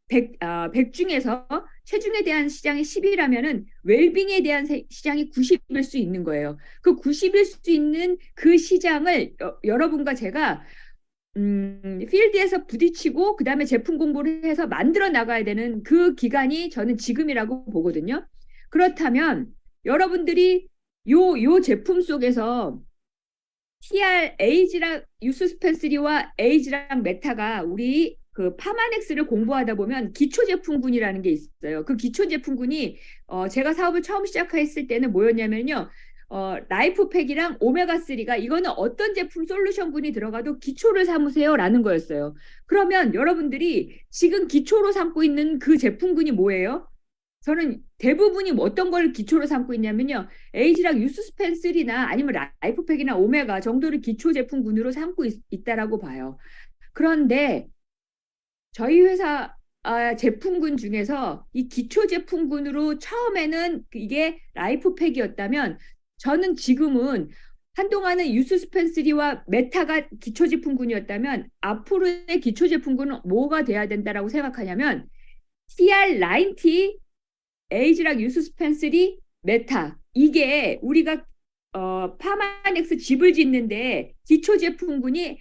100 중에서 체중에 대한 시장이 10이라면은 웰빙에 대한 시장이 90일 수 있는 거예요. 그 90일 수 있는 그 시장을 여러분과 제가 필드에서 부딪히고 그 다음에 제품 공부를 해서 만들어 나가야 되는 그 기간이 저는 지금이라고 보거든요. 그렇다면 여러분들이 요 제품 속에서 에이지랑 유스스펜스리와 에이지랑 메타가 우리 그 파마넥스를 공부하다 보면 기초제품군이라는 게 있어요. 그 기초제품군이 제가 사업을 처음 시작했을 때는 뭐였냐면요, 라이프팩이랑 오메가3가 이거는 어떤 제품 솔루션군이 들어가도 기초를 삼으세요 라는 거였어요. 그러면 여러분들이 지금 기초로 삼고 있는 그 제품군이 뭐예요? 저는 대부분이 어떤 걸 기초로 삼고 있냐면요, 에이지랑 유스스펜스리나 아니면 라이프팩이나 오메가 정도를 기초 제품군으로 삼고 있다라고 봐요. 그런데 저희 회사 제품군 중에서 이 기초 제품군으로 처음에는 이게 라이프팩이었다면 저는 지금은 한동안은 유스스펜스리와 메타가 기초 제품군이었다면 앞으로의 기초 제품군은 뭐가 돼야 된다라고 생각하냐면 TR90, 에이지락 유스스펜스리, 메타 이게 우리가 파마넥스 집을 짓는데 기초 제품군이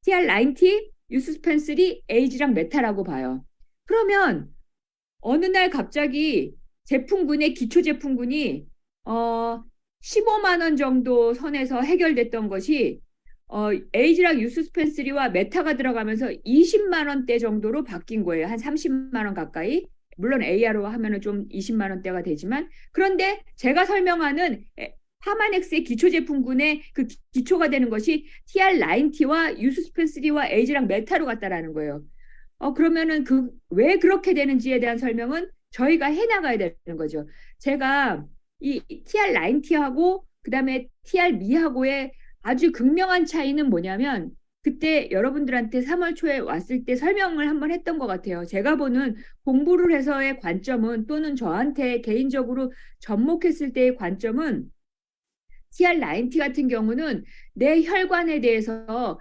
TR90, 유스스펜스리, 에이지랑 메타라고 봐요. 그러면 어느 날 갑자기 제품군의 기초 제품군이 15만 원 정도 선에서 해결됐던 것이 에이지랑 유스스펜스리와 메타가 들어가면서 20만 원대 정도로 바뀐 거예요. 한 30만 원 가까이. 물론 AR로 하면은 좀 20만 원대가 되지만 그런데 제가 설명하는 파마넥스의 기초 제품군의 그 기초가 되는 것이 TR90와 유스스펜스리와 에이지랑 메타로 갔다라는 거예요. 그러면은 왜 그렇게 되는지에 대한 설명은 저희가 해나가야 되는 거죠. 제가 이 TR90하고 그다음에 TR미하고의 아주 극명한 차이는 뭐냐면 그때 여러분들한테 3월 초에 왔을 때 설명을 한번 했던 것 같아요. 제가 보는 공부를 해서의 관점은 또는 저한테 개인적으로 접목했을 때의 관점은 TR90 같은 경우는 내 혈관에 대해서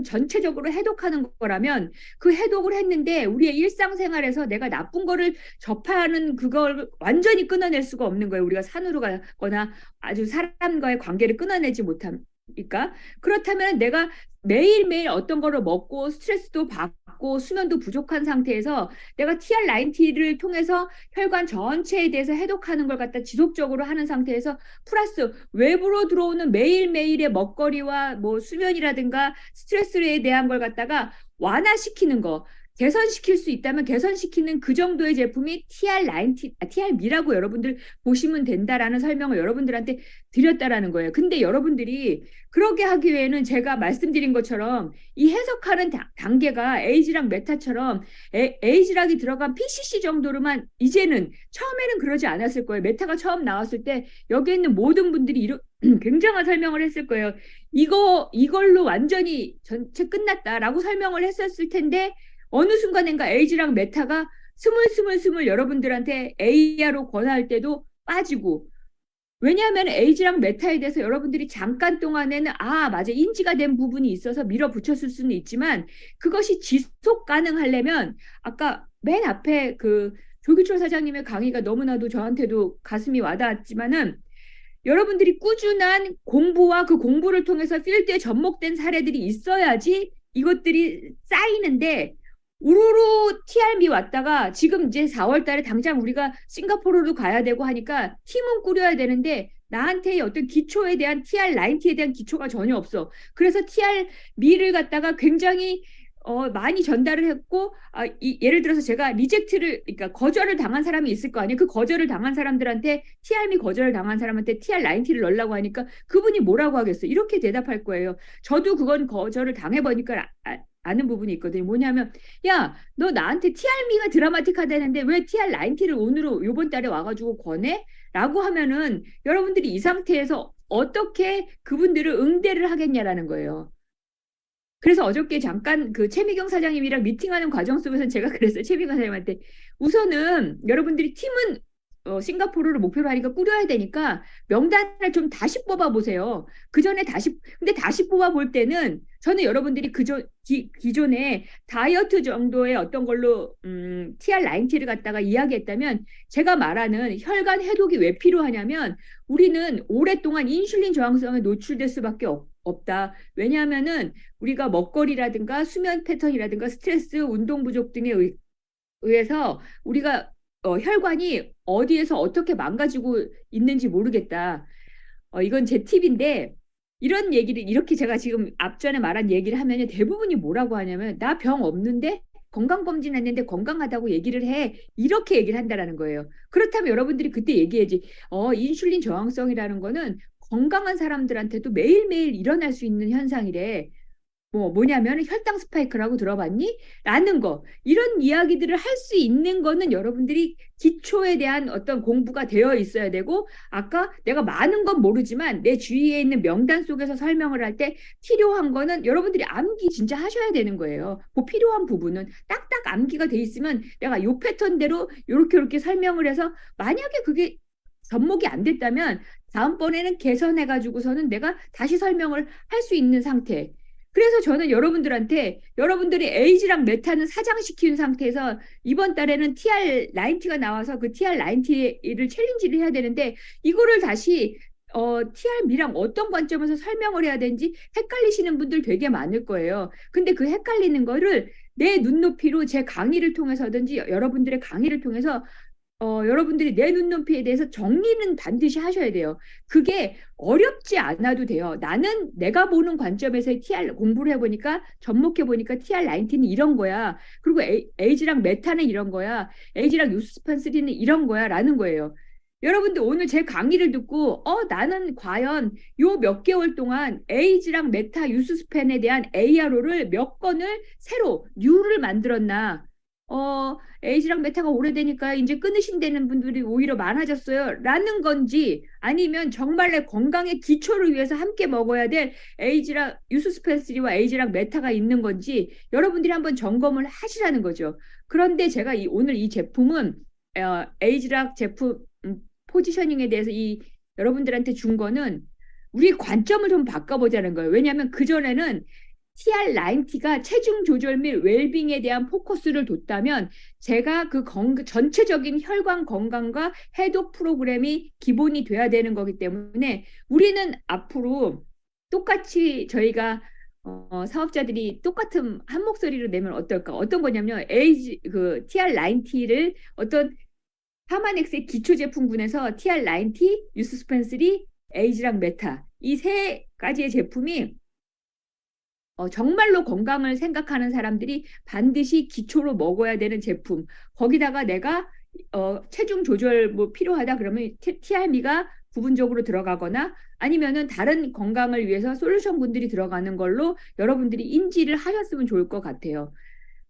전체적으로 해독하는 거라면 그 해독을 했는데 우리의 일상생활에서 내가 나쁜 거를 접하는 그걸 완전히 끊어낼 수가 없는 거예요. 우리가 산으로 가거나 아주 사람과의 관계를 끊어내지 못하니까. 그렇다면 내가 매일매일 어떤 거를 먹고 스트레스도 받고 수면도 부족한 상태에서 내가 TR90를 통해서 혈관 전체에 대해서 해독하는 걸 갖다 지속적으로 하는 상태에서 플러스 외부로 들어오는 매일매일의 먹거리와 뭐 수면이라든가 스트레스에 대한 걸 갖다가 완화시키는 거 개선시킬 수 있다면 개선시키는 그 정도의 제품이 TR미라고 여러분들 보시면 된다라는 설명을 여러분들한테 드렸다라는 거예요. 근데 여러분들이 그렇게 하기 위해는 제가 말씀드린 것처럼 이 해석하는 단계가 에이지락 메타처럼 에이지락이 들어간 PCC 정도로만 이제는 처음에는 그러지 않았을 거예요. 메타가 처음 나왔을 때 여기 있는 모든 분들이 굉장한 설명을 했을 거예요. 이걸로 완전히 전체 끝났다라고 설명을 했었을 텐데 어느 순간인가 에이지랑 메타가 스물스물 여러분들한테 AR로 권할 때도 빠지고 왜냐하면 에이지랑 메타에 대해서 여러분들이 잠깐 동안에는 맞아 인지가 된 부분이 있어서 밀어붙였을 수는 있지만 그것이 지속 가능하려면 아까 맨 앞에 그 조규철 사장님의 강의가 너무나도 저한테도 가슴이 와닿았지만은 여러분들이 꾸준한 공부와 그 공부를 통해서 필드에 접목된 사례들이 있어야지 이것들이 쌓이는데 우르르 TR미 왔다가 지금 이제 4월 달에 당장 우리가 싱가포르로 가야 되고 하니까 팀은 꾸려야 되는데 나한테 어떤 기초에 대한 TR90에 대한 기초가 전혀 없어. 그래서 TR미를 갖다가 굉장히 많이 전달을 했고 예를 들어서 제가 그러니까 거절을 당한 사람이 있을 거 아니에요. 그 거절을 당한 사람들한테 TR미 거절을 당한 사람한테 TR90를 넣으려고 하니까 그분이 뭐라고 하겠어. 이렇게 대답할 거예요. 저도 그건 거절을 당해보니까 아는 부분이 있거든요. 뭐냐면 야, 너 나한테 TR미가 드라마틱하다는데 왜 TR90를 요번 달에 와가지고 권해? 라고 하면은 여러분들이 이 상태에서 어떻게 그분들을 응대를 하겠냐라는 거예요. 그래서 어저께 잠깐 그 최미경 사장님이랑 미팅하는 과정 속에서 제가 그랬어요. 최미경 사장님한테 우선은 여러분들이 팀은 싱가포르를 목표로 하니까 꾸려야 되니까 명단을 좀 다시 뽑아보세요. 근데 다시 뽑아볼 때는 저는 여러분들이 기존에 다이어트 정도의 어떤 걸로 TR90를 갖다가 이야기했다면 제가 말하는 혈관 해독이 왜 필요하냐면 우리는 오랫동안 인슐린 저항성에 노출될 수밖에 없다. 왜냐하면은 우리가 먹거리라든가 수면 패턴이라든가 스트레스, 운동 부족 등에 의해서 우리가 혈관이 어디에서 어떻게 망가지고 있는지 모르겠다. 이건 제 팁인데 이런 얘기를 이렇게 제가 지금 앞전에 말한 얘기를 하면 대부분이 뭐라고 하냐면 나 병 없는데 건강검진 했는데 건강하다고 얘기를 해. 이렇게 얘기를 한다라는 거예요. 그렇다면 여러분들이 그때 얘기해야지. 인슐린 저항성이라는 거는 건강한 사람들한테도 매일매일 일어날 수 있는 현상이래. 뭐냐면 혈당 스파이크라고 들어봤니? 라는 거. 이런 이야기들을 할 수 있는 거는 여러분들이 기초에 대한 어떤 공부가 되어 있어야 되고, 아까 내가 많은 건 모르지만 내 주위에 있는 명단 속에서 설명을 할 때 필요한 거는 여러분들이 암기 진짜 하셔야 되는 거예요. 그 필요한 부분은 딱딱 암기가 돼 있으면 내가 요 패턴대로 요렇게 설명을 해서, 만약에 그게 접목이 안 됐다면 다음번에는 개선해가지고서는 내가 다시 설명을 할 수 있는 상태. 그래서 저는 여러분들한테 여러분들이 에이지랑 메타는 사장시킨 상태에서 이번 달에는 TR90가 나와서 그 TR90를 챌린지를 해야 되는데, 이거를 다시 TR미랑 어떤 관점에서 설명을 해야 되는지 헷갈리시는 분들 되게 많을 거예요. 근데 그 헷갈리는 거를 내 눈높이로 제 강의를 통해서든지 여러분들의 강의를 통해서 여러분들이 내 눈높이에 대해서 정리는 반드시 하셔야 돼요. 그게 어렵지 않아도 돼요. 나는 내가 보는 관점에서 TR 공부를 해보니까, 접목해보니까 TR90는 이런 거야. 그리고 에이지랑 메타는 이런 거야. 에이지랑 유스펜스리는 이런 거야. 라는 거예요. 여러분들 오늘 제 강의를 듣고 나는 과연 요 몇 개월 동안 에이지랑 메타 유스펜에 대한 ARO를 몇 건을 새로 뉴를 만들었나, 에이지랑 메타가 오래되니까 이제 끊으신다는 분들이 오히려 많아졌어요. 라는 건지, 아니면 정말 내 건강의 기초를 위해서 함께 먹어야 될 에이지랑 유스펜스리와 에이지랑 메타가 있는 건지 여러분들이 한번 점검을 하시라는 거죠. 그런데 제가 오늘 이 제품은 에이지랑 제품 포지셔닝에 대해서 여러분들한테 준 거는 우리 관점을 좀 바꿔보자는 거예요. 왜냐하면 그전에는 TR90가 체중 조절 및 웰빙에 대한 포커스를 뒀다면, 제가 그 전체적인 혈관 건강과 해독 프로그램이 기본이 돼야 되는 거기 때문에, 우리는 앞으로 똑같이 저희가 사업자들이 똑같은 한 목소리로 내면 어떨까? 어떤 거냐면 TR90를 어떤 파마넥스의 기초 제품군에서 TR90, 유스펜스리, 에이지랑 메타 이 세 가지의 제품이 정말로 건강을 생각하는 사람들이 반드시 기초로 먹어야 되는 제품. 거기다가 내가 체중 조절 필요하다 그러면 TR미가 부분적으로 들어가거나, 아니면은 다른 건강을 위해서 솔루션군들이 들어가는 걸로 여러분들이 인지를 하셨으면 좋을 것 같아요.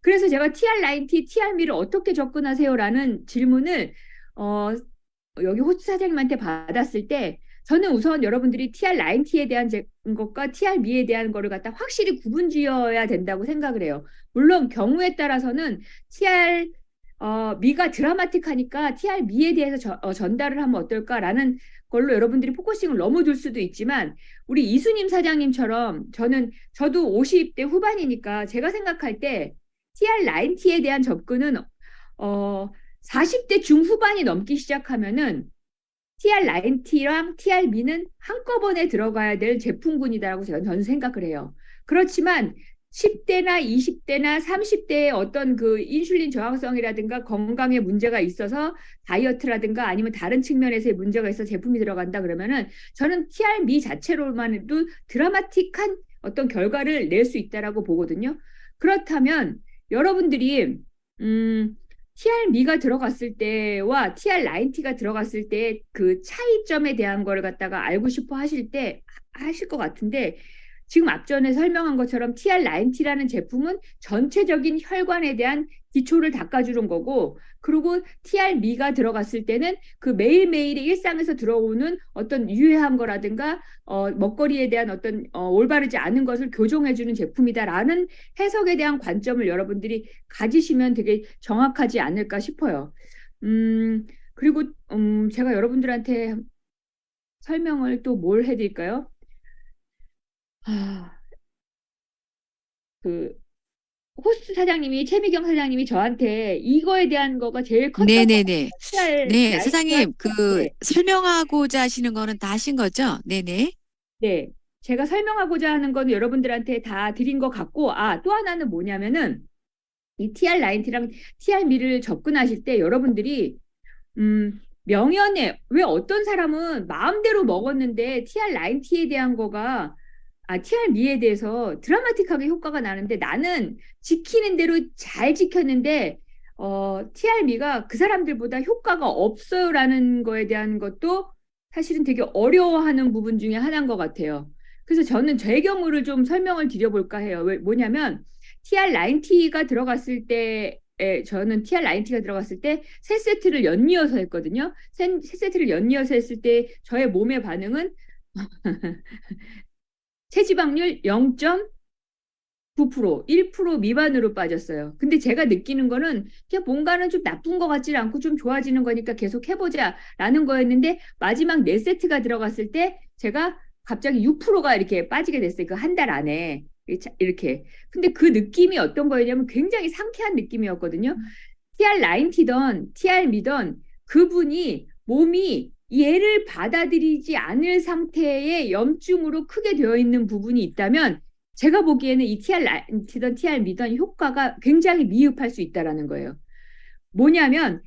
그래서 제가 TR90, TR미를 어떻게 접근하세요라는 질문을 여기 호스트 사장님한테 받았을 때, 저는 우선 여러분들이 TR90에 대한 것과 TR미에 대한 거를 갖다 확실히 구분 지어야 된다고 생각을 해요. 물론 경우에 따라서는 미가 드라마틱하니까 TR미에 대해서 전달을 하면 어떨까라는 걸로 여러분들이 포커싱을 넘어둘 수도 있지만, 우리 이수님 사장님처럼 저도 50대 후반이니까 제가 생각할 때 TR90에 대한 접근은 40대 중후반이 넘기 시작하면은 TR90랑 TR미는 한꺼번에 들어가야 될 제품군이다라고 저는 생각을 해요. 그렇지만 10대나 20대나 30대의 어떤 그 인슐린 저항성이라든가 건강에 문제가 있어서 다이어트라든가 아니면 다른 측면에서의 문제가 있어 제품이 들어간다 그러면은, 저는 TR미 자체로만 해도 드라마틱한 어떤 결과를 낼 수 있다라고 보거든요. 그렇다면 여러분들이 TR미가 들어갔을 때와 TR90가 들어갔을 때 그 차이점에 대한 거를 갖다가 알고 싶어 하실 것 같은데, 지금 앞전에 설명한 것처럼 TR90라는 제품은 전체적인 혈관에 대한 기초를 닦아주는 거고, 그리고 TR미가 들어갔을 때는 그 매일매일의 일상에서 들어오는 어떤 유해한 거라든가 먹거리에 대한 어떤 올바르지 않은 것을 교정해주는 제품이다라는 해석에 대한 관점을 여러분들이 가지시면 되게 정확하지 않을까 싶어요. 그리고 제가 여러분들한테 설명을 또 뭘 해드릴까요? 그 호스트 사장님이, 최미경 사장님이 저한테 이거에 대한 거가 제일 컸던 네네네. 것 네, 사장님, 네. 설명하고자 하시는 거는 다 하신 거죠? 네네. 네, 제가 설명하고자 하는 건 여러분들한테 다 드린 것 같고, 또 하나는 뭐냐면은 이 TR90랑 TR미를 접근하실 때 여러분들이 명연에, 왜 어떤 사람은 마음대로 먹었는데 TR90에 대한 거가 TR미에 대해서 드라마틱하게 효과가 나는데, 나는 지키는 대로 잘 지켰는데 TR미가 그 사람들보다 효과가 없어요라는 거에 대한 것도 사실은 되게 어려워하는 부분 중에 하나인 것 같아요. 그래서 저는 제 경우를 좀 설명을 드려볼까 해요. 뭐냐면 TR90가 들어갔을 때 저는 TR90가 들어갔을 때 세 세트를 연이어서 했거든요. 세 세트를 연이어서 했을 때 저의 몸의 반응은 체지방률 0.9%, 1% 미만으로 빠졌어요. 근데 제가 느끼는 거는 그냥 뭔가는 좀 나쁜 것 같지 않고 좀 좋아지는 거니까 계속 해보자라는 거였는데 마지막 네 세트가 들어갔을 때 제가 갑자기 6%가 이렇게 빠지게 됐어요. 그 한 달 안에. 이렇게. 근데 그 느낌이 어떤 거였냐면 굉장히 상쾌한 느낌이었거든요. TR90던 TR미던 그분이 몸이 얘를 받아들이지 않을 상태의 염증으로 크게 되어 있는 부분이 있다면 제가 보기에는 이 TR90던 TR미던 효과가 굉장히 미흡할 수 있다라는 거예요. 뭐냐면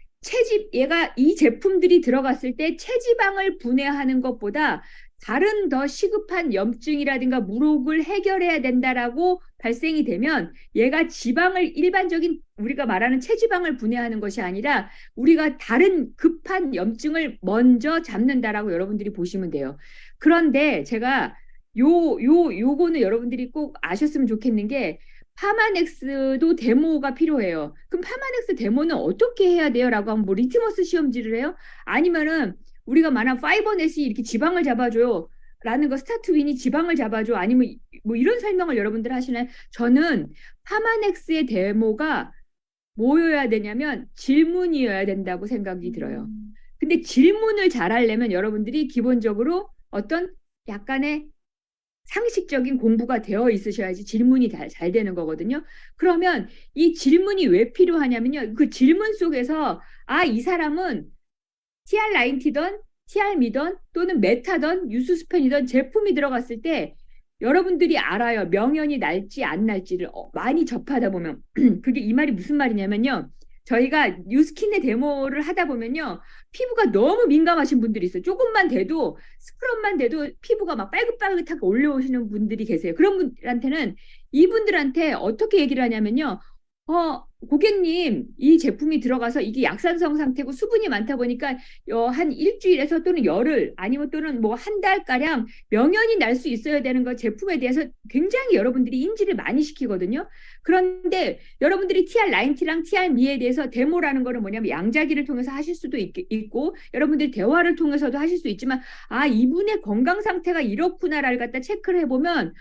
얘가 이 제품들이 들어갔을 때 체지방을 분해하는 것보다 다른 더 시급한 염증이라든가 물혹을 해결해야 된다라고 발생이 되면 얘가 지방을 일반적인 우리가 말하는 체지방을 분해하는 것이 아니라 우리가 다른 급한 염증을 먼저 잡는다라고 여러분들이 보시면 돼요. 그런데 제가 요거는 여러분들이 꼭 아셨으면 좋겠는 게 파마넥스도 데모가 필요해요. 그럼 파마넥스 데모는 어떻게 해야 돼요? 라고 하면 뭐 리트머스 시험지를 해요? 아니면은 우리가 말한 파이버넷이 이렇게 지방을 잡아줘요. 라는 거 스타트윈이 지방을 잡아줘. 아니면 뭐 이런 설명을 여러분들 하시나요? 저는 파마넥스의 데모가 뭐여야 되냐면 질문이어야 된다고 생각이 들어요. 근데 질문을 잘 하려면 여러분들이 기본적으로 어떤 약간의 상식적인 공부가 되어 있으셔야지 질문이 잘 되는 거거든요. 그러면 이 질문이 왜 필요하냐면요. 그 질문 속에서 이 사람은 TR90던 TR미던 또는 메타던 유수스펜이던 제품이 들어갔을 때 여러분들이 알아요. 명연이 날지 안 날지를 많이 접하다 보면 그게 이 말이 무슨 말이냐면요. 저희가 뉴스킨의 데모를 하다 보면요. 피부가 너무 민감하신 분들이 있어요. 조금만 돼도 스크럽만 돼도 피부가 막 빨긋빨긋하게 올라오시는 분들이 계세요. 그런 분들한테는 이분들한테 어떻게 얘기를 하냐면요. 고객님, 이 제품이 들어가서 이게 약산성 상태고 수분이 많다 보니까 한 일주일에서 또는 열흘 아니면 또는 뭐 한 달가량 명연이 날 수 있어야 되는 거 제품에 대해서 굉장히 여러분들이 인지를 많이 시키거든요. 그런데 여러분들이 TR90랑 TR미에 대해서 데모라는 거는 뭐냐면 양자기를 통해서 하실 수도 있고 여러분들이 대화를 통해서도 하실 수 있지만 이분의 건강 상태가 이렇구나를 갖다 체크를 해보면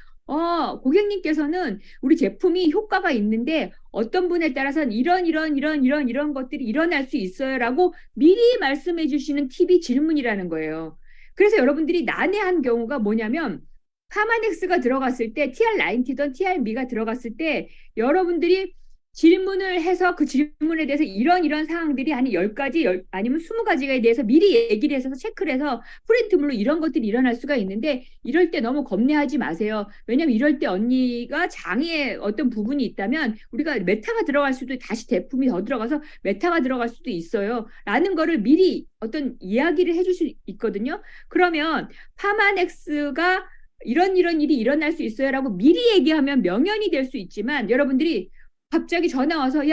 고객님께서는 우리 제품이 효과가 있는데 어떤 분에 따라서는 이런 것들이 일어날 수 있어요라고 미리 말씀해 주시는 팁이 질문이라는 거예요. 그래서 여러분들이 난해한 경우가 뭐냐면 파마넥스가 들어갔을 때 TR90던 TR미가 들어갔을 때 여러분들이 질문을 해서 그 질문에 대해서 이런 사항들이 한 10가지 아니면 20가지에 대해서 미리 얘기를 해서 체크를 해서 프린트물로 이런 것들이 일어날 수가 있는데 이럴 때 너무 겁내하지 마세요. 왜냐면 이럴 때 언니가 장에 어떤 부분이 있다면 우리가 메타가 들어갈 수도 다시 제품이 더 들어가서 메타가 들어갈 수도 있어요. 라는 거를 미리 어떤 이야기를 해줄 수 있거든요. 그러면 파마넥스가 이런 일이 일어날 수 있어요 라고 미리 얘기하면 명연이 될 수 있지만 여러분들이 갑자기 전화 와서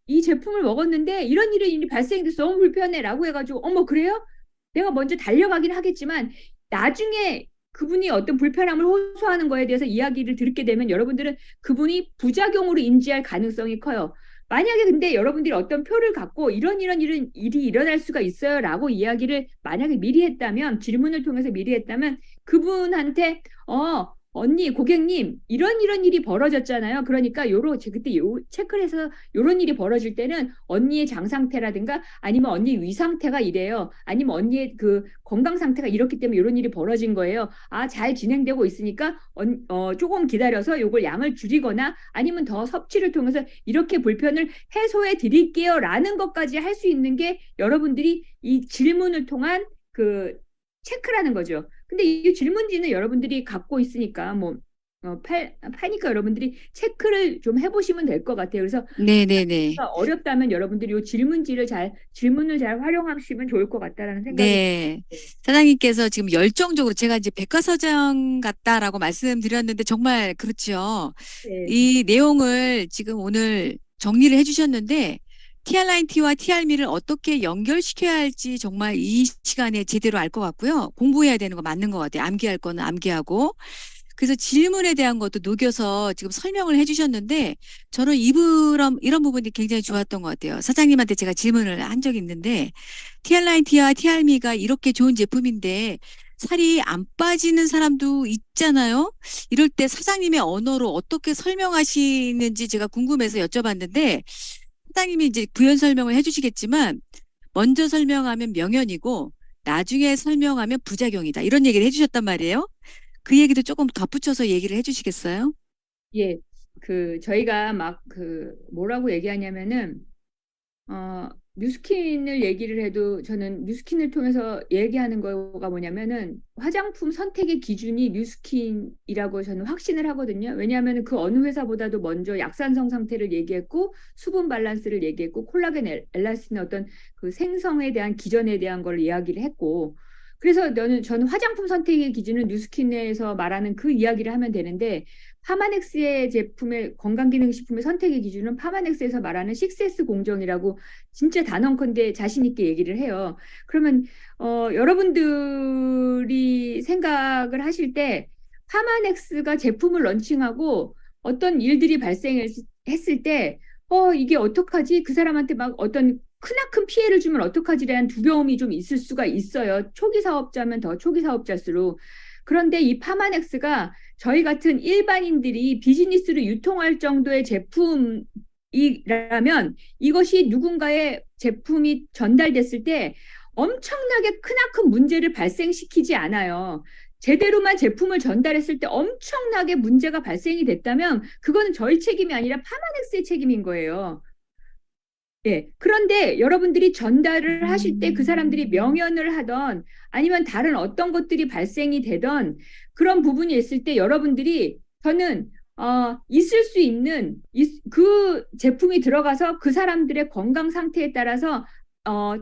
이 제품을 먹었는데 이런 일이 발생돼서 너무 불편해 라고 해가지고 어머 그래요? 내가 먼저 달려가긴 하겠지만 나중에 그분이 어떤 불편함을 호소하는 거에 대해서 이야기를 듣게 되면 여러분들은 그분이 부작용으로 인지할 가능성이 커요. 만약에 근데 여러분들이 어떤 표를 갖고 이런 일이 일어날 수가 있어요 라고 이야기를 만약에 미리 했다면 질문을 통해서 미리 했다면 그분한테 언니, 고객님, 이런 일이 벌어졌잖아요. 그러니까 그때 체크를 해서 요런 일이 벌어질 때는 언니의 장 상태라든가 아니면 언니 위 상태가 이래요. 아니면 언니의 그 건강 상태가 이렇기 때문에 요런 일이 벌어진 거예요. 잘 진행되고 있으니까 조금 기다려서 요걸 양을 줄이거나 아니면 더 섭취를 통해서 이렇게 불편을 해소해 드릴게요. 라는 것까지 할 수 있는 게 여러분들이 이 질문을 통한 그 체크라는 거죠. 근데 이 질문지는 여러분들이 갖고 있으니까 파니까 여러분들이 체크를 좀 해보시면 될 것 같아요. 그래서 네네네. 어렵다면 여러분들이 이 질문을 잘 활용하시면 좋을 것 같다라는 생각이 네. 사장님께서 지금 열정적으로 제가 이제 백과사전 같다라고 말씀드렸는데 정말 그렇죠. 네. 이 내용을 지금 오늘 정리를 해주셨는데 TR90와 TR미를 어떻게 연결시켜야 할지 정말 이 시간에 제대로 알 것 같고요. 공부해야 되는 거 맞는 것 같아요. 암기할 거는 암기하고. 그래서 질문에 대한 것도 녹여서 지금 설명을 해주셨는데 저는 이런 부분이 굉장히 좋았던 것 같아요. 사장님한테 제가 질문을 한 적이 있는데 TR90와 TRM이가 이렇게 좋은 제품인데 살이 안 빠지는 사람도 있잖아요. 이럴 때 사장님의 언어로 어떻게 설명하시는지 제가 궁금해서 여쭤봤는데 사장님이 이제 부연 설명을 해주시겠지만 먼저 설명하면 명연이고 나중에 설명하면 부작용이다. 이런 얘기를 해주셨단 말이에요. 그 얘기도 조금 덧붙여서 얘기를 해주시겠어요? 예, 저희가 막 뭐라고 얘기하냐면은, 뉴스킨을 얘기를 해도 저는 뉴스킨을 통해서 얘기하는 거가 뭐냐면은 화장품 선택의 기준이 뉴스킨이라고 저는 확신을 하거든요. 왜냐하면 그 어느 회사보다도 먼저 약산성 상태를 얘기했고 수분 밸런스를 얘기했고 콜라겐 엘라스틴의 어떤 그 생성에 대한 기전에 대한 걸 이야기를 했고 그래서 저는 화장품 선택의 기준은 뉴스킨에서 말하는 그 이야기를 하면 되는데 파마넥스의 제품의 건강기능식품의 선택의 기준은 파마넥스에서 말하는 6S 공정이라고 진짜 단언컨대 자신 있게 얘기를 해요. 그러면 여러분들이 생각을 하실 때 파마넥스가 제품을 런칭하고 어떤 일들이 발생했을 때 이게 어떡하지? 그 사람한테 막 어떤 크나큰 피해를 주면 어떡하지라는 두려움이 좀 있을 수가 있어요. 초기 사업자면 더 초기 사업자수록. 그런데 이 파마넥스가 저희 같은 일반인들이 비즈니스로 유통할 정도의 제품이라면 이것이 누군가의 제품이 전달됐을 때 엄청나게 크나큰 문제를 발생시키지 않아요. 제대로만 제품을 전달했을 때 엄청나게 문제가 발생이 됐다면 그거는 저희 책임이 아니라 파마넥스의 책임인 거예요. 예. 그런데 여러분들이 전달을 하실 때 그 사람들이 명연을 하던 아니면 다른 어떤 것들이 발생이 되던 그런 부분이 있을 때 여러분들이 저는 있을 수 있는 그 제품이 들어가서 그 사람들의 건강 상태에 따라서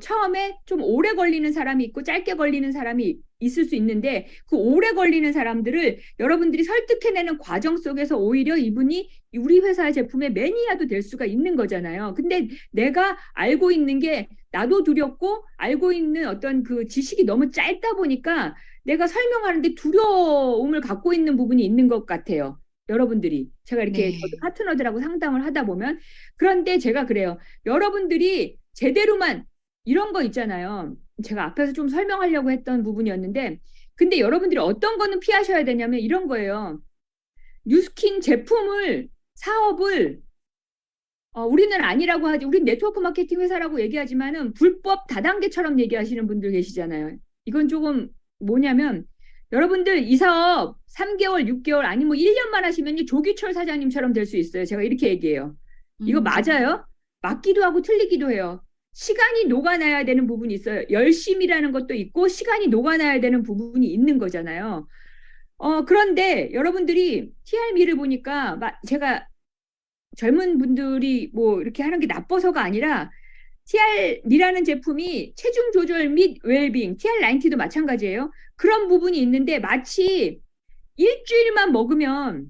처음에 좀 오래 걸리는 사람이 있고 짧게 걸리는 사람이 있을 수 있는데 그 오래 걸리는 사람들을 여러분들이 설득해내는 과정 속에서 오히려 이분이 우리 회사의 제품의 매니아도 될 수가 있는 거잖아요. 근데 내가 알고 있는 게 나도 두렵고 알고 있는 어떤 그 지식이 너무 짧다 보니까 내가 설명하는데 두려움을 갖고 있는 부분이 있는 것 같아요. 여러분들이 제가 이렇게 네. 저도 파트너들하고 상담을 하다 보면 그런데 제가 그래요. 여러분들이 제대로만 이런 거 있잖아요. 제가 앞에서 좀 설명하려고 했던 부분이었는데 근데 여러분들이 어떤 거는 피하셔야 되냐면 이런 거예요. 뉴스킨 제품을 사업을 우리는 아니라고 하지. 우린 네트워크 마케팅 회사라고 얘기하지만은 불법 다단계처럼 얘기하시는 분들 계시잖아요. 이건 조금 뭐냐면 여러분들 이 사업 3개월, 6개월 아니 뭐 1년만 하시면 조기철 사장님처럼 될 수 있어요. 제가 이렇게 얘기해요. 이거 맞아요? 맞기도 하고 틀리기도 해요. 시간이 녹아나야 되는 부분이 있어요. 열심이라는 것도 있고 시간이 녹아나야 되는 부분이 있는 거잖아요. 그런데 여러분들이 TRM를 보니까 제가 젊은 분들이 뭐 이렇게 하는 게 나빠서가 아니라 TRM이라는 제품이 체중 조절 및 웰빙, TR90도 마찬가지예요. 그런 부분이 있는데 마치 일주일만 먹으면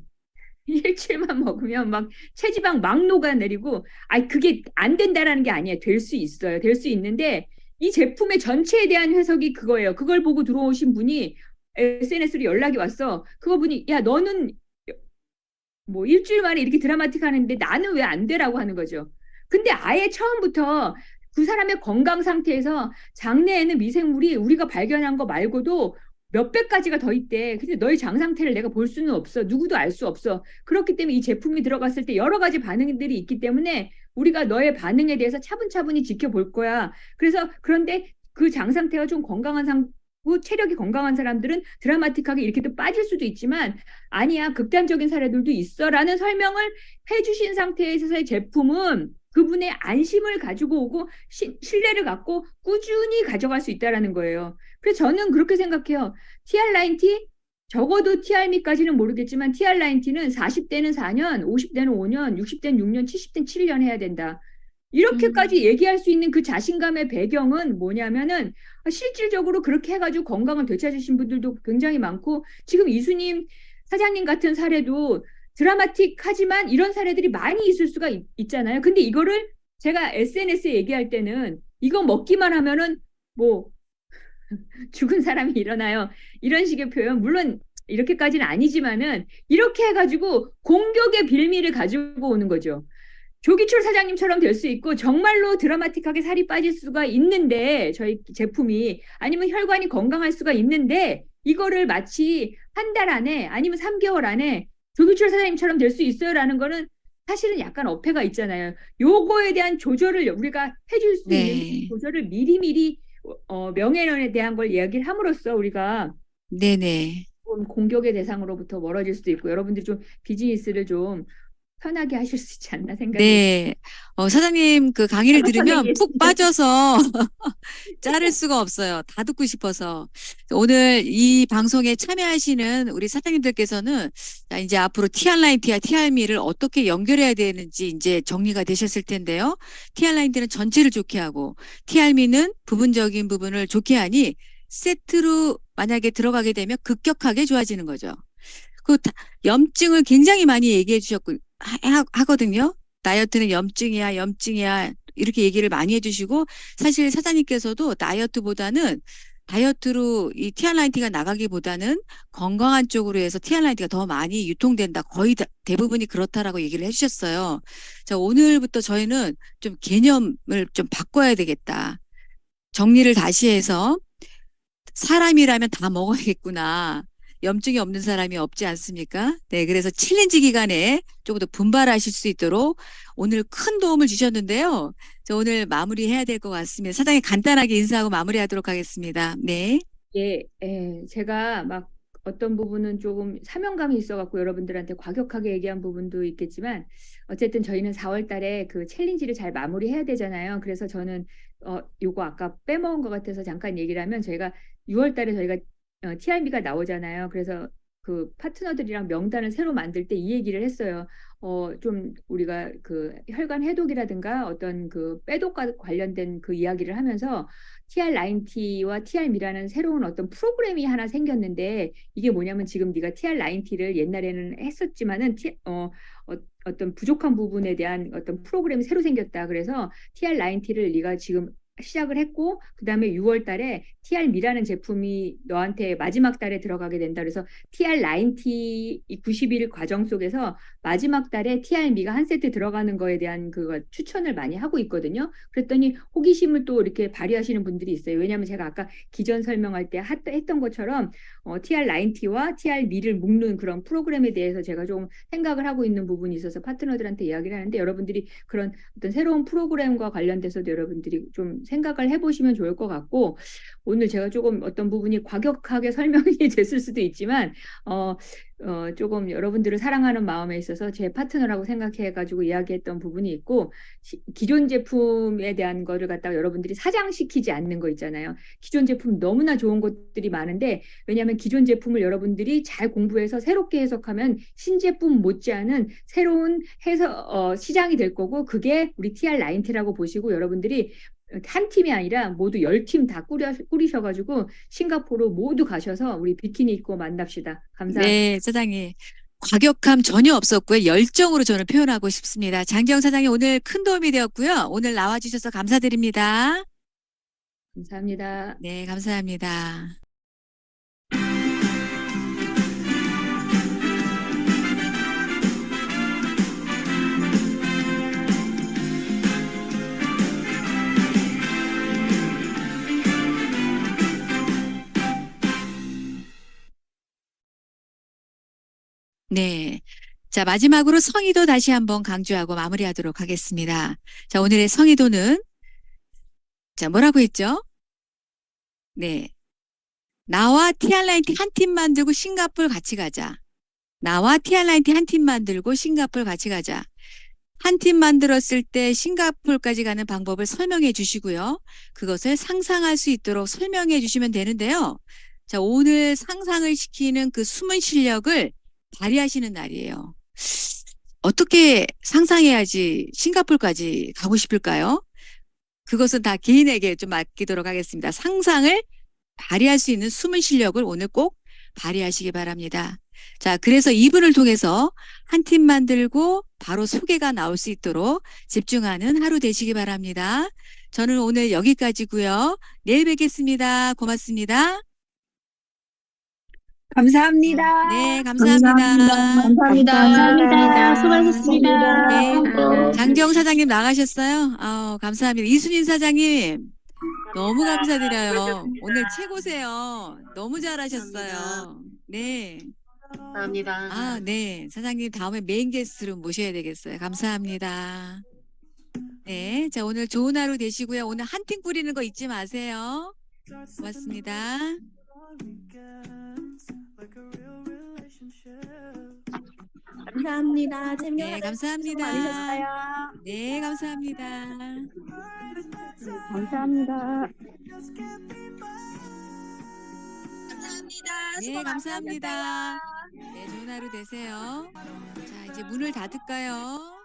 막 체지방 막 녹아내리고 그게 안 된다라는 게 아니에요. 될 수 있어요. 될 수 있는데 이 제품의 전체에 대한 해석이 그거예요. 그걸 보고 들어오신 분이 SNS로 연락이 왔어. 그거 보니 야 너는 뭐 일주일 만에 이렇게 드라마틱 하는데 나는 왜 안 되라고 하는 거죠. 근데 아예 처음부터 그 사람의 건강 상태에서 장내에는 미생물이 우리가 발견한 거 말고도 몇백 가지가 더 있대. 근데 너의 장 상태를 내가 볼 수는 없어. 누구도 알 수 없어. 그렇기 때문에 이 제품이 들어갔을 때 여러 가지 반응들이 있기 때문에 우리가 너의 반응에 대해서 차분차분히 지켜볼 거야. 그런데 그 장 상태가 좀 건강한 체력이 건강한 사람들은 드라마틱하게 이렇게도 빠질 수도 있지만 아니야 극단적인 사례들도 있어라는 설명을 해주신 상태에서의 제품은 그분의 안심을 가지고 오고 신뢰를 갖고 꾸준히 가져갈 수 있다는 거예요. 그래서 저는 그렇게 생각해요. TR90 적어도 TRM까지는 모르겠지만 TR90는 40대는 4년, 50대는 5년, 60대는 6년, 70대는 7년 해야 된다. 이렇게까지 얘기할 수 있는 그 자신감의 배경은 뭐냐면은 실질적으로 그렇게 해가지고 건강을 되찾으신 분들도 굉장히 많고 지금 이수님 사장님 같은 사례도 드라마틱하지만 이런 사례들이 많이 있을 수가 있잖아요. 근데 이거를 제가 SNS에 얘기할 때는 이거 먹기만 하면은 뭐 죽은 사람이 일어나요. 이런 식의 표현. 물론 이렇게까지는 아니지만은 이렇게 해가지고 공격의 빌미를 가지고 오는 거죠. 조기철 사장님처럼 될 수 있고 정말로 드라마틱하게 살이 빠질 수가 있는데 저희 제품이 아니면 혈관이 건강할 수가 있는데 이거를 마치 한 달 안에 아니면 3개월 안에 조기철 사장님처럼 될 수 있어요라는 거는 사실은 약간 어폐가 있잖아요. 요거에 대한 조절을 우리가 해줄 수 있는 네. 조절을 미리미리 명예련에 대한 걸 이야기를 함으로써 우리가 네네. 좀 공격의 대상으로부터 멀어질 수도 있고 여러분들이 좀 비즈니스를 좀 편하게 하실 수 있지 않나 생각이 네. 사장님 그 강의를 잘못한 들으면 푹 얘기했습니다. 빠져서 자를 수가 없어요. 다 듣고 싶어서. 오늘 이 방송에 참여하시는 우리 사장님들께서는 자, 이제 앞으로 TR라인T와 TR미를 어떻게 연결해야 되는지 이제 정리가 되셨을 텐데요. TR라인T는 전체를 좋게 하고 TR미는 부분적인 부분을 좋게 하니 세트로 만약에 들어가게 되면 급격하게 좋아지는 거죠. 염증을 굉장히 많이 얘기해 주셨고 하거든요. 다이어트는 염증이야 이렇게 얘기를 많이 해주시고 사실 사장님께서도 다이어트로 이 TR라인T가 나가기보다는 건강한 쪽으로 해서 TR라인T가 더 많이 유통된다. 거의 대부분이 그렇다라고 얘기를 해주셨어요. 자, 오늘부터 저희는 좀 개념을 좀 바꿔야 되겠다. 정리를 다시 해서 사람이라면 다 먹어야겠구나. 염증이 없는 사람이 없지 않습니까? 네, 그래서 챌린지 기간에 조금 더 분발하실 수 있도록 오늘 큰 도움을 주셨는데요. 저 오늘 마무리해야 될 것 같습니다. 사장님 간단하게 인사하고 마무리하도록 하겠습니다. 네. 예, 제가 막 어떤 부분은 조금 사명감이 있어갖고 여러분들한테 과격하게 얘기한 부분도 있겠지만 어쨌든 저희는 4월 달에 그 챌린지를 잘 마무리해야 되잖아요. 그래서 저는 요거 아까 빼먹은 것 같아서 잠깐 얘기를 하면 저희가 6월 달에 저희가 TR미가 나오잖아요. 그래서 그 파트너들이랑 명단을 새로 만들 때 이 얘기를 했어요. 좀 우리가 그 혈관 해독이라든가 어떤 그 빼독과 관련된 그 이야기를 하면서 TR라인T와 TR미라는 새로운 어떤 프로그램이 하나 생겼는데 이게 뭐냐면 지금 네가 TR라인T를 옛날에는 했었지만은 어떤 부족한 부분에 대한 어떤 프로그램이 새로 생겼다. 그래서 TR라인T를 네가 지금 시작을 했고 그다음에 6월 달에 TR미라는 제품이 너한테 마지막 달에 들어가게 된다. 그래서 TR라인T 90일 과정 속에서 마지막 달에 TR미가 한 세트 들어가는 거에 대한 그거 추천을 많이 하고 있거든요. 그랬더니 호기심을 또 이렇게 발휘하시는 분들이 있어요. 왜냐하면 제가 아까 기존 설명할 때 했던 것처럼 TR라인T와 TR미를 묶는 그런 프로그램에 대해서 제가 좀 생각을 하고 있는 부분이 있어서 파트너들한테 이야기를 하는데 여러분들이 그런 어떤 새로운 프로그램과 관련돼서도 여러분들이 좀 생각을 해보시면 좋을 것 같고 오늘 제가 조금 어떤 부분이 과격하게 설명이 됐을 수도 있지만 조금 여러분들을 사랑하는 마음에 있어서 제 파트너라고 생각해가지고 이야기했던 부분이 있고 기존 제품에 대한 거를 갖다가 여러분들이 사장시키지 않는 거 있잖아요. 기존 제품 너무나 좋은 것들이 많은데 왜냐하면 기존 제품을 여러분들이 잘 공부해서 새롭게 해석하면 신제품 못지않은 새로운 시장이 될 거고 그게 우리 TR라인T라고 보시고 여러분들이 한 팀이 아니라 모두 10팀 다 꾸리셔가지고 싱가포르 모두 가셔서 우리 비키니 입고 만납시다. 감사합니다. 네, 사장님. 과격함 전혀 없었고요. 열정으로 저는 표현하고 싶습니다. 장기영 사장님 오늘 큰 도움이 되었고요. 오늘 나와주셔서 감사드립니다. 감사합니다. 네, 감사합니다. 네. 자, 마지막으로 성의도 다시 한번 강조하고 마무리하도록 하겠습니다. 자, 오늘의 성의도는 자, 뭐라고 했죠? 네. 나와 TR라인T 한 팀 만들고 싱가포르 같이 가자. 나와 TR라인T 한 팀 만들고 싱가포르 같이 가자. 한 팀 만들었을 때 싱가포르까지 가는 방법을 설명해 주시고요. 그것을 상상할 수 있도록 설명해 주시면 되는데요. 자, 오늘 상상을 시키는 그 숨은 실력을 발휘하시는 날이에요. 어떻게 상상해야지 싱가포르까지 가고 싶을까요? 그것은 다 개인에게 좀 맡기도록 하겠습니다. 상상을 발휘할 수 있는 숨은 실력을 오늘 꼭 발휘하시기 바랍니다. 자, 그래서 이분을 통해서 한 팀 만들고 바로 소개가 나올 수 있도록 집중하는 하루 되시기 바랍니다. 저는 오늘 여기까지고요. 내일 뵙겠습니다. 고맙습니다. 감사합니다. 네, 감사합니다. 감사합니다. 수고하셨습니다. 네, 장경 사장님 나가셨어요? 감사합니다. 이순인 사장님, 너무 감사드려요. 오늘 최고세요. 너무 잘하셨어요. 네. 감사합니다. 네. 사장님 다음에 메인 게스트로 모셔야 되겠어요. 감사합니다. 네. 자, 오늘 좋은 하루 되시고요. 오늘 한 팀 꾸리는 거 잊지 마세요. 고맙습니다. 감사합니다. 네, 감사합니다. 네, 감사합니다. 감사합니다. 네, 감사합니다. 네, 좋은 하루 되세요. 자, 이제 문을 닫을까요?